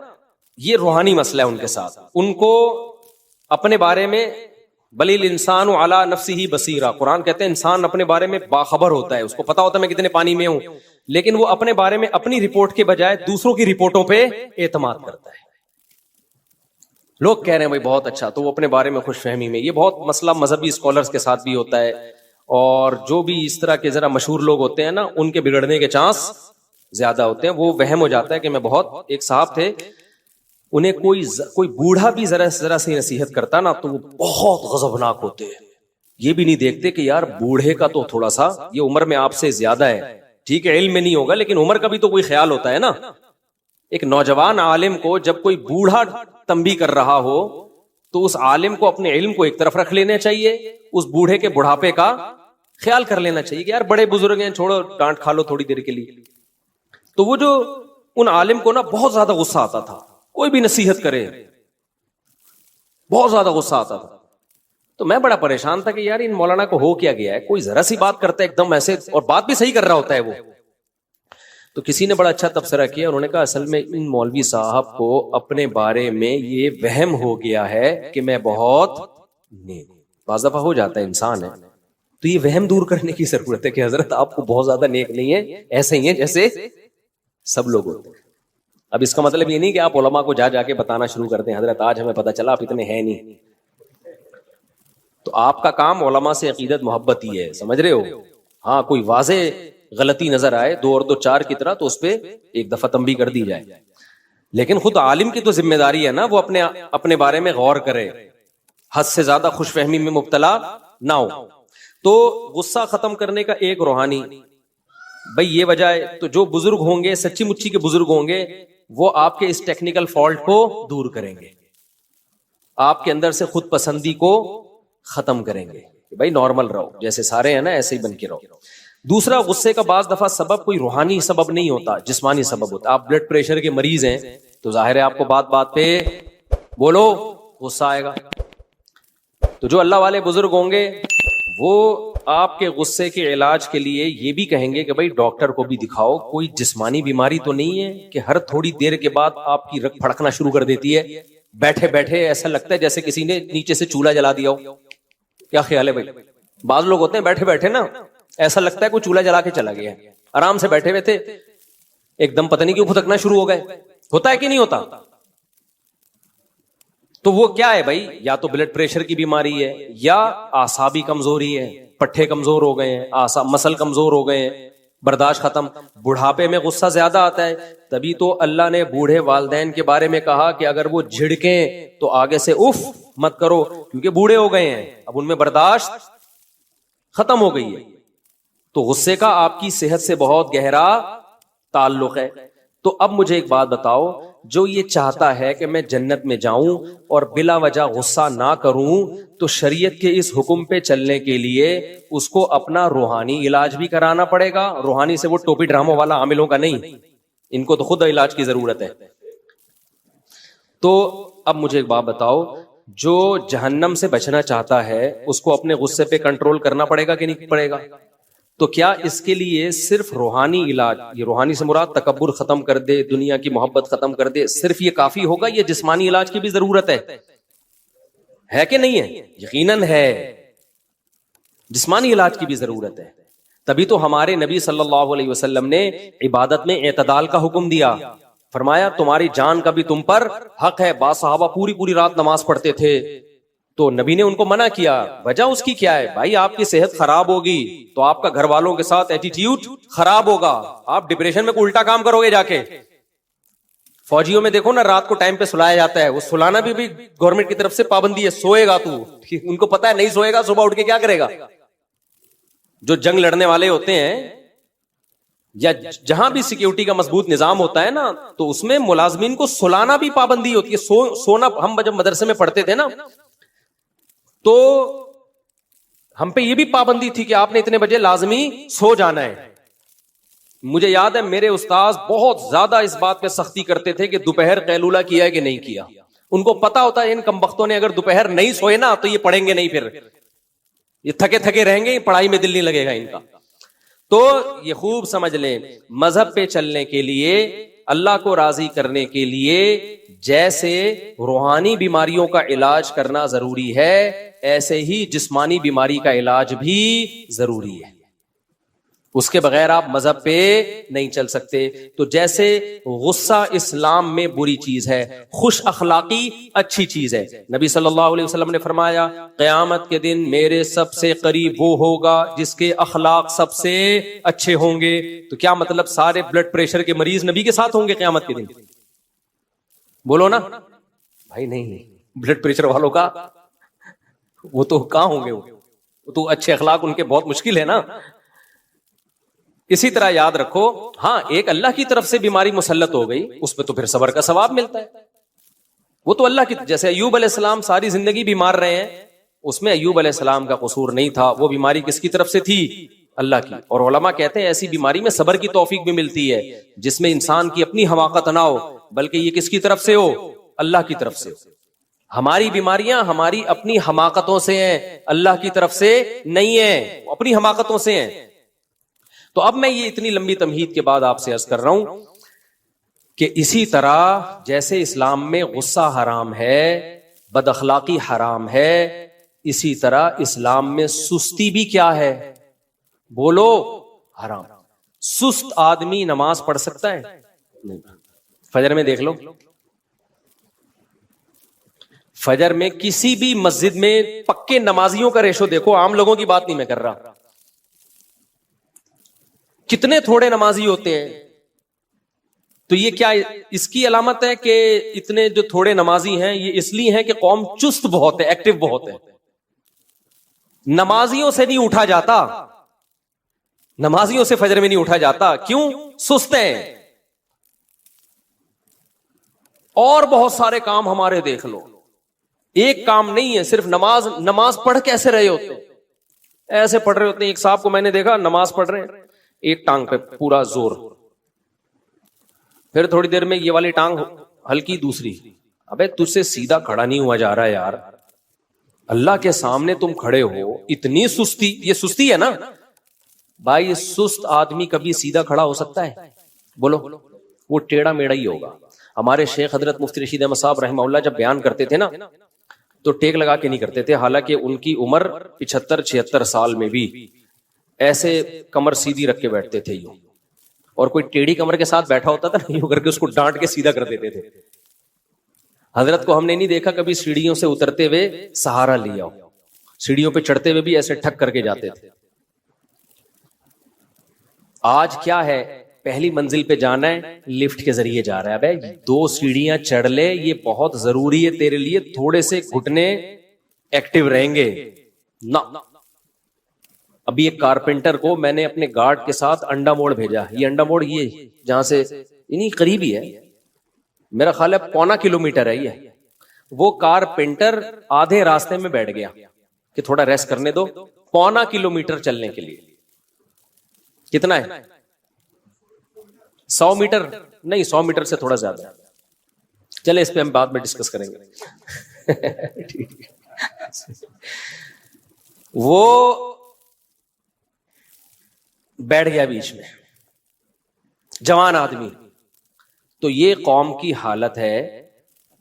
یہ روحانی مسئلہ ہے ان کے ساتھ، ان کو اپنے بارے میں بل الانسان علی نفسہ بصیرہ، قرآن کہتے ہیں انسان اپنے بارے میں باخبر ہوتا ہے، اس کو پتا ہوتا ہے میں کتنے پانی میں ہوں، لیکن وہ اپنے بارے میں اپنی رپورٹ کے بجائے دوسروں کی رپورٹوں پہ اعتماد کرتا ہے۔ لوگ کہہ رہے ہیں بھائی بہت اچھا، تو وہ اپنے بارے میں خوش فہمی میں، یہ بہت مسئلہ مذہبی اسکالرز کے ساتھ بھی ہوتا ہے، اور جو بھی اس طرح کے ذرا مشہور لوگ ہوتے ہیں نا، ان کے بگڑنے کے چانس زیادہ ہوتے ہیں، وہ وہم ہو جاتا ہے کہ میں بہت۔ ایک صاحب تھے، انہیں کوئی بوڑھا بھی ذرا سی نصیحت کرتا نا تو وہ بہت غضبناک ہوتے ہیں، یہ بھی نہیں دیکھتے کہ یار بوڑھے کا تو تھوڑا سا یہ عمر میں آپ سے زیادہ ہے، ٹھیک ہے علم میں نہیں ہوگا لیکن عمر کا بھی تو کوئی خیال ہوتا ہے نا۔ ایک نوجوان عالم کو جب کوئی بوڑھا تنبیہ کر رہا ہو تو اس عالم کو اپنے علم کو ایک طرف رکھ لینا چاہیے، اس بوڑھے کے بڑھاپے کا خیال کر لینا چاہیے کہ یار بڑے بزرگ ہیں، چھوڑو ڈانٹ کھا لو تھوڑی دیر کے لیے۔ تو وہ جو ان عالم کو نا بہت زیادہ غصہ آتا تھا، کوئی بھی نصیحت کرے بہت زیادہ غصہ آتا تھا، تو میں بڑا پریشان تھا کہ یار ان مولانا کو ہو کیا گیا ہے، کوئی ذرا سی بات کرتا ہے ایک دم ایسے، اور بات بھی صحیح کر رہا ہوتا ہے وہ۔ تو کسی نے بڑا اچھا تبصرہ کیا، انہوں نے کہا اصل میں ان مولوی صاحب کو اپنے بارے میں یہ وہم ہو گیا ہے کہ میں بہت نیک، بعض دفعہ ہو جاتا ہے انسان ہے، تو یہ وہم دور کرنے کی ضرورت ہے کہ حضرت آپ کو بہت زیادہ نیک نہیں ہے، ایسے ہی ہیں جیسے سب لوگ ہوتے ہیں۔ اب اس کا مطلب یہ نہیں کہ آپ علماء کو جا کے بتانا شروع کر دیں حضرت آج ہمیں پتہ چلا آپ اتنے ہیں نہیں، تو آپ کا کام علماء سے عقیدت محبت ہی ہے، سمجھ رہے ہو؟ ہاں کوئی واضح غلطی نظر آئے دو اور دو چار کی طرح تو اس پہ ایک دفعہ تنبیہ کر دی جائے، لیکن خود عالم کی تو ذمہ داری ہے نا وہ اپنے بارے میں غور کرے، حد سے زیادہ خوش فہمی میں مبتلا نہ ہو۔ تو غصہ ختم کرنے کا ایک روحانی بھائی یہ وجہ ہے، تو جو بزرگ ہوں گے سچی مچی کے بزرگ ہوں گے وہ آپ کے اس ٹیکنیکل فالٹ کو دور کریں گے، آپ کے اندر سے خود پسندی کو ختم کریں گے کہ بھائی نارمل رہو، جیسے سارے ہیں نا ایسے ہی بن کے رہو۔ دوسرا، غصے کا بعض دفعہ سبب کوئی روحانی سبب نہیں ہوتا، جسمانی سبب ہوتا۔ آپ بلڈ پریشر کے مریض ہیں تو ظاہر ہے آپ کو بات بات پہ بولو غصہ آئے گا، تو جو اللہ والے بزرگ ہوں گے وہ آپ کے غصے کے علاج کے لیے یہ بھی کہیں گے کہ بھائی ڈاکٹر کو بھی دکھاؤ، کوئی جسمانی بیماری تو نہیں ہے کہ ہر تھوڑی دیر کے بعد آپ کی رگ پھڑکنا شروع کر دیتی ہے، بیٹھے بیٹھے ایسا لگتا ہے جیسے کسی نے نیچے سے چولہا جلا دیا ہو۔ کیا خیال ہے بھائی؟ بعض لوگ ہوتے ہیں بیٹھے بیٹھے نا ایسا لگتا ہے کوئی چولہا جلا کے چلا گیا، آرام سے بیٹھے ہوئے تھے ایک دم پتہ نہیں کیوں پھٹکنا شروع ہو گئے، ہوتا ہے کہ نہیں ہوتا؟ تو وہ کیا ہے بھائی؟ یا تو بلڈ پریشر کی بیماری ہے، یا اعصابی کمزوری ہے، پٹھے کمزور ہو گئے ہیں، مسل کمزور ہو گئے ہیں، برداشت ختم۔ بڑھاپے میں غصہ زیادہ آتا ہے، تبھی تو اللہ نے بوڑھے والدین کے بارے میں کہا کہ اگر وہ جھڑکیں تو آگے سے اف مت کرو، کیونکہ بوڑھے ہو گئے ہیں، اب ان میں برداشت ختم ہو گئی ہے۔ تو غصے کا آپ کی صحت سے بہت گہرا تعلق ہے. تو اب مجھے ایک بات بتاؤ, جو یہ چاہتا ہے کہ میں جنت میں جاؤں اور بلا وجہ غصہ نہ کروں, تو شریعت کے اس حکم پہ چلنے کے لیے اس کو اپنا روحانی علاج بھی کرانا پڑے گا. روحانی سے وہ ٹوپی ڈراموں والا عاملوں کا نہیں, ان کو تو خود علاج کی ضرورت ہے. تو اب مجھے ایک بات بتاؤ, جو جہنم سے بچنا چاہتا ہے اس کو اپنے غصے پہ کنٹرول کرنا پڑے گا کہ نہیں پڑے گا؟ تو کیا اس کے لیے صرف روحانی علاج, یہ روحانی سے مراد تکبر ختم کر دے, دنیا کی محبت ختم کر دے, صرف یہ کافی ہوگا؟ یہ جسمانی علاج کی بھی ضرورت ہے کہ نہیں ہے؟ یقیناً ہے, جسمانی علاج کی بھی ضرورت ہے. تبھی تو ہمارے نبی صلی اللہ علیہ وسلم نے عبادت میں اعتدال کا حکم دیا. فرمایا تمہاری جان کا بھی تم پر حق ہے. بعض صحابہ پوری رات نماز پڑھتے تھے, تو نبی نے ان کو منع کیا. وجہ اس کی کیا ہے؟ بھائی آپ کی صحت خراب ہوگی تو آپ کا گھر والوں کے ساتھ ایٹیٹیوڈ خراب ہوگا, آپ ڈپریشن میں کوئی الٹا کام کرو گے جا کے. فوجیوں میں دیکھو نا, رات کو ٹائم پہ سلایا جاتا ہے, وہ سلانا بھی گورنمنٹ کی طرف سے پابندی ہے. سوئے گا تو, ان کو پتا ہے نہیں سوئے گا صبح اٹھ کے کیا کرے گا. جو جنگ لڑنے والے ہوتے ہیں یا جہاں بھی سیکیورٹی کا مضبوط نظام ہوتا ہے نا, تو اس میں ملازمین کو سلانا بھی پابندی ہوتی ہے. سونا, ہم جب مدرسے میں پڑھتے تھے نا تو ہم پہ یہ بھی پابندی تھی کہ آپ نے اتنے بجے لازمی سو جانا ہے. مجھے یاد ہے میرے استاذ بہت زیادہ اس بات پہ سختی کرتے تھے کہ دوپہر قیلولہ کیا ہے کہ نہیں کیا. ان کو پتا ہوتا ہے ان کمبختوں نے اگر دوپہر نہیں سوئے نا تو یہ پڑھیں گے نہیں, پھر یہ تھکے تھکے رہیں گے, پڑھائی میں دل نہیں لگے گا ان کا. تو یہ خوب سمجھ لیں, مذہب پہ چلنے کے لیے, اللہ کو راضی کرنے کے لیے جیسے روحانی بیماریوں کا علاج کرنا ضروری ہے, ایسے ہی جسمانی بیماری کا علاج بھی ضروری ہے. اس کے بغیر آپ مذہب پہ نہیں چل سکتے. تو جیسے غصہ اسلام میں بری چیز ہے, خوش اخلاقی اچھی چیز ہے. نبی صلی اللہ علیہ وسلم نے فرمایا قیامت کے دن میرے سب سے قریب وہ ہوگا جس کے اخلاق سب سے اچھے ہوں گے. تو کیا مطلب سارے بلڈ پریشر کے مریض نبی کے ساتھ ہوں گے قیامت کے دن؟ بولو نا بھائی. نہیں, بلڈ پریشر والوں کا وہ تو کہاں ہوں گے, وہ تو اچھے اخلاق ان کے بہت مشکل ہے نا. اسی طرح یاد رکھو, ہاں ایک اللہ کی طرف سے بیماری مسلط ہو گئی, اس پہ تو پھر صبر کا ثواب ملتا ہے. وہ تو اللہ کی, جیسے ایوب علیہ السلام ساری زندگی بیمار رہے ہیں, اس میں ایوب علیہ السلام کا قصور نہیں تھا, وہ بیماری کس کی طرف سے تھی؟ اللہ کی. اور علماء کہتے ہیں ایسی بیماری میں صبر کی توفیق بھی ملتی ہے, جس میں انسان کی اپنی حماقت نہ ہو, بلکہ یہ کس کی طرف سے ہو؟ اللہ کی طرف سے. ہماری بیماریاں ہماری اپنی حماقتوں سے ہیں, اللہ کی طرف سے نہیں ہیں, اپنی حماقتوں سے ہیں. تو اب میں یہ اتنی لمبی تمہید کے بعد آپ سے عرض کر رہا ہوں کہ اسی طرح جیسے اسلام میں غصہ حرام ہے, بد اخلاقی حرام ہے, اسی طرح اسلام میں سستی بھی کیا ہے؟ بولو, حرام. سست آدمی نماز پڑھ سکتا ہے؟ نہیں. فجر میں دیکھ لو, فجر میں کسی بھی مسجد میں پکے نمازیوں کا ریشو دیکھو, عام لوگوں کی بات نہیں میں کر رہا, کتنے تھوڑے نمازی ہوتے ہیں. تو یہ کیا اس کی علامت ہے کہ اتنے جو تھوڑے نمازی ہیں یہ اس لیے ہیں کہ قوم چست بہت ہے, ایکٹیو بہت ہے. نمازیوں سے نہیں اٹھا جاتا, نمازیوں سے فجر میں نہیں اٹھا جاتا. کیوں؟ سست ہیں. اور بہت سارے کام ہمارے دیکھ لو, ایک کام نہیں ہے, صرف نماز پڑھ کیسے رہے ہوتے ہیں, ایسے پڑھ رہے ہوتے ہیں. ایک صاحب کو میں نے دیکھا نماز پڑھ رہے ہیں, ایک ٹانگ پہ پورا زور, پھر تھوڑی دیر میں یہ والی ٹانگ ہلکی, دوسری. ابے تجھ سے سیدھا کھڑا نہیں ہوا جا رہا ہے یار, اللہ کے سامنے تم کھڑے ہو, اتنی سستی. یہ سستی ہے نا بھائی, سست آدمی کبھی سیدھا کھڑا ہو سکتا ہے؟ بولو, وہ ٹیڑھا میڑھا ہی ہوگا. ہمارے شیخ حضرت مفتی رشید احمد صاحب رحمہ اللہ جب بیان کرتے تھے نا تو ٹیک لگا کے نہیں کرتے تھے, حالانکہ ان کی عمر 75-76 سال میں بھی ایسے کمر سیدھی رکھ کے بیٹھتے تھے یوں, اور کوئی ٹیڑھی کمر کے ساتھ بیٹھا ہوتا تھا نا یوں کر کے اس کو ڈانٹ کے سیدھا کر دیتے تھے. حضرت کو ہم نے نہیں دیکھا کبھی سیڑھیوں سے اترتے ہوئے سہارا لیا ہو, سیڑھیوں پہ چڑھتے ہوئے بھی ایسے ٹھک کر کے جاتے تھے. آج کیا ہے, پہلی منزل پہ جانا ہے لفٹ کے ذریعے جا رہا ہے. بھائی 2 سیڑھیاں چڑھ لے, یہ بہت ضروری ہے تیرے لیے, تھوڑے سے گھٹنے ایکٹیو رہیں گے نا. ابھی ایک کارپینٹر کو میں نے اپنے گارڈ کے ساتھ انڈا موڑ بھیجا. یہ انڈا موڑ یہ جہاں سے یعنی قریب ہی ہے, میرا خیال ہے 0.25 کلومیٹر ہے یہ. وہ کارپینٹر آدھے راستے میں بیٹھ گیا کہ تھوڑا ریسٹ کرنے دو, 0.25 کلومیٹر چلنے کے لیے. کتنا ہے؟ 100 میٹر نہیں, 100 میٹر سے تھوڑا زیادہ. چلے اس پہ ہم بعد میں ڈسکس کریں گے. وہ بیٹھ گیا بیچ میں, جوان آدمی. تو یہ قوم کی حالت ہے,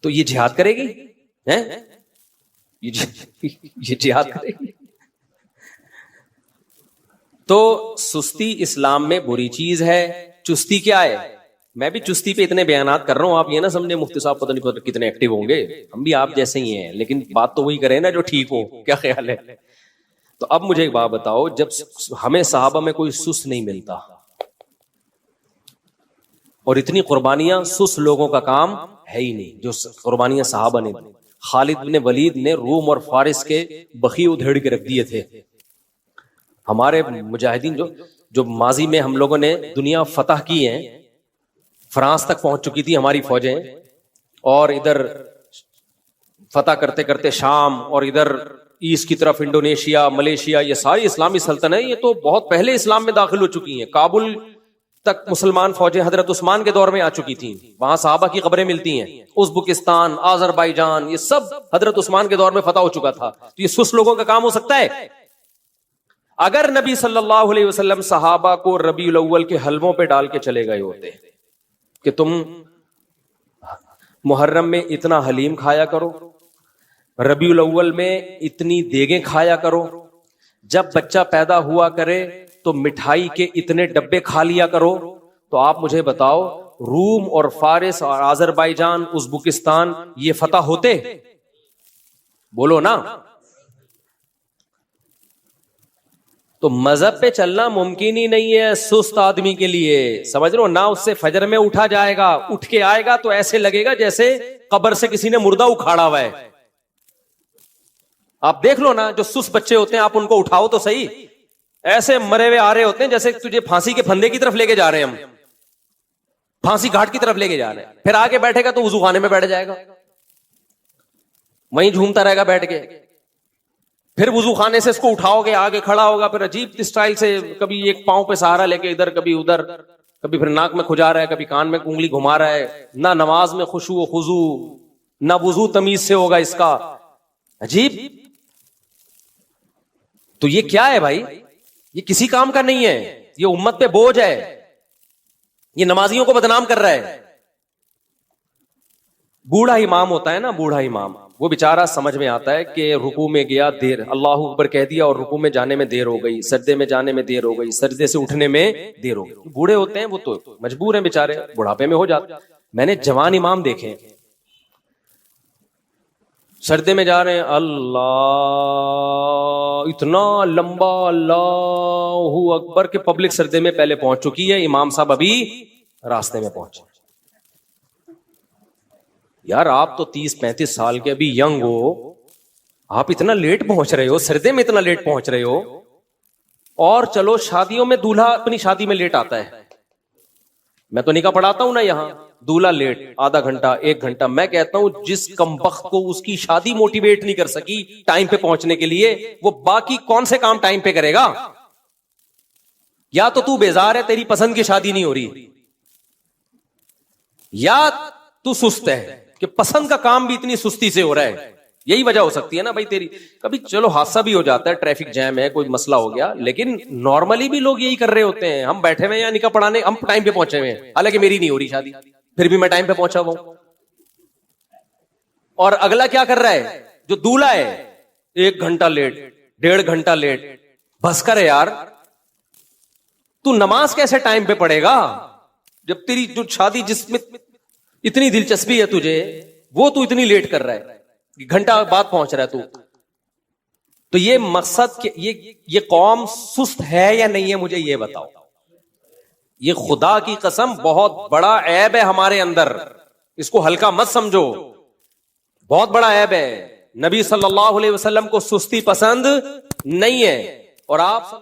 تو یہ جہاد کرے گی؟ یہ جہاد کرے گی؟ تو سستی اسلام میں بری چیز ہے. چستی کیا ہے؟ میں بھی چستی پہ اتنے بیانات کر رہا ہوں, آپ یہ نہ سمجھے مفتی صاحب پتہ نہیں کتنے ایکٹیو ہوں گے, ہم بھی آپ جیسے ہی ہیں, لیکن بات تو وہی کریں نا جو ٹھیک ہو. کیا خیال ہے؟ تو اب مجھے ایک بات بتاؤ, جب ہمیں صحابہ میں کوئی سست نہیں ملتا, اور اتنی قربانیاں سست لوگوں کا کام ہے ہی نہیں جو قربانیاں صحابہ نے. خالد بن ولید نے روم اور فارس کے بخی ادھیڑ کے رکھ دیے تھے. ہمارے مجاہدین جو ماضی میں ہم لوگوں نے دنیا فتح کی ہیں, فرانس تک پہنچ چکی تھی ہماری فوجیں, اور ادھر فتح کرتے کرتے شام, اور ادھر ایسٹ کی طرف انڈونیشیا, ملیشیا, یہ ساری اسلامی سلطنتیں یہ تو بہت پہلے اسلام میں داخل ہو چکی ہیں. کابل تک مسلمان فوجیں حضرت عثمان کے دور میں آ چکی تھیں, وہاں صحابہ کی قبریں ملتی ہیں. ازبکستان, آذربائیجان, یہ سب حضرت عثمان کے دور میں فتح ہو چکا تھا. تو یہ سست لوگوں کا کام ہو سکتا ہے؟ اگر نبی صلی اللہ علیہ وسلم صحابہ کو ربیع الاول کے حلووں پہ ڈال کے چلے گئے ہوتے کہ تم محرم میں اتنا حلیم کھایا کرو, ربیع الاول میں اتنی دیگیں کھایا کرو, جب بچہ پیدا ہوا کرے تو مٹھائی کے اتنے ڈبے کھا لیا کرو, تو آپ مجھے بتاؤ روم اور فارس اور آذربائیجان, ازبکستان یہ فتح ہوتے؟ بولو نا. تو مذہب پہ چلنا ممکن ہی نہیں ہے سست آدمی کے لیے, سمجھ رہے ہو نا. اس سے فجر میں اٹھا جائے گا, اٹھ کے آئے گا تو ایسے لگے گا جیسے قبر سے کسی نے مردہ اکھاڑا ہوا ہے. آپ دیکھ لو نا, جو سست بچے ہوتے ہیں آپ ان کو اٹھاؤ تو صحیح, ایسے مرے ہوئے آ رہے ہوتے ہیں جیسے تجھے پھانسی کے پھندے کی طرف لے کے جا رہے ہیں, ہم پھانسی گھاٹ کی طرف لے کے جا رہے ہیں. پھر آگے بیٹھے گا تو وضو خانے میں بیٹھ جائے گا, وہیں جھومتا رہے گا بیٹھ کے. پھر وضو خانے سے اس کو اٹھاؤ گے, آگے کھڑا ہوگا, پھر عجیب اسٹائل سے کبھی ایک پاؤں پہ سہارا لے کے ادھر کبھی ادھر, کبھی پھر ناک میں کھجا رہا ہے, کبھی کان میں انگلی گھما رہا ہے. نہ نماز میں خشوع و خضوع, نہ وضو تمیز سے ہوگا اس کا. عجیب. تو یہ کیا ہے بھائی؟ یہ کسی کام کا نہیں ہے, یہ امت پہ بوجھ ہے, یہ نمازیوں کو بدنام کر رہا ہے. بوڑھا امام ہوتا ہے نا, بوڑھا امام, وہ بیچارہ سمجھ میں آتا ہے کہ رکوع میں گیا دیر, اللہ اکبر کہہ دیا اور رکوع میں جانے میں دیر ہو گئی, سجدے میں جانے میں دیر ہو گئی, سجدے سے اٹھنے میں دیر ہو گئی. بوڑھے ہوتے ہیں وہ تو مجبور ہیں بیچارے, بڑھاپے میں ہو جاتے. میں نے جوان امام دیکھے سجدے میں جا رہے ہیں, اللہ اتنا لمبا اللہ اکبر کہ پبلک سجدے میں پہلے پہنچ چکی ہے, امام صاحب ابھی راستے میں پہنچے. یار آپ تو 30-35 سال کے ابھی ینگ ہو, آپ اتنا لیٹ پہنچ رہے ہو, سردے میں اتنا لیٹ پہنچ رہے ہو. اور چلو شادیوں میں دولہا اپنی شادی میں لیٹ آتا ہے, میں تو نکاح پڑھاتا ہوں نا یہاں, دولہا لیٹ آدھا گھنٹہ 1 گھنٹہ. میں کہتا ہوں جس کمبخت کو اس کی شادی موٹیویٹ نہیں کر سکی ٹائم پہ پہنچنے کے لیے, وہ باقی کون سے کام ٹائم پہ کرے گا؟ یا تو بیزار ہے, تیری پسند کی شادی نہیں ہو رہی, یا تو سست ہے کہ پسند کا کام بھی اتنی سستی سے ہو رہا ہے. یہی وجہ ہو سکتی ہے نا بھائی تیری. کبھی چلو حادثہ بھی ہو جاتا ہے, ٹریفک جیم ہے, کوئی مسئلہ ہو گیا, لیکن نارملی بھی لوگ یہی کر رہے ہوتے ہیں. ہم بیٹھے ہوئے ہیں نکاح پڑھانے, ہم ٹائم پہ پہنچے ہوئے ہیں, حالانکہ میری نہیں ہو رہی شادی, پھر بھی میں ٹائم پہ پہنچا ہوا ہوں. اور اگلا کیا کر رہا ہے جو دولہا ہے, 1 گھنٹہ لیٹ, 1.5 گھنٹہ لیٹ. بس کر یار, تو نماز کیسے ٹائم پہ پڑھے گا جب تیری جو شادی جس میں اتنی دلچسپی ہے تجھے, وہ تو اتنی لیٹ کر رہا ہے, گھنٹہ بعد پہنچ رہا ہے تو. تو یہ مقصد کہ یہ قوم سست ہے یا نہیں ہے, مجھے یہ بتاؤ. یہ خدا کی قسم بہت بڑا عیب ہے ہمارے اندر, اس کو ہلکا مت سمجھو, بہت بڑا عیب ہے. نبی صلی اللہ علیہ وسلم کو سستی پسند نہیں ہے, اور آپ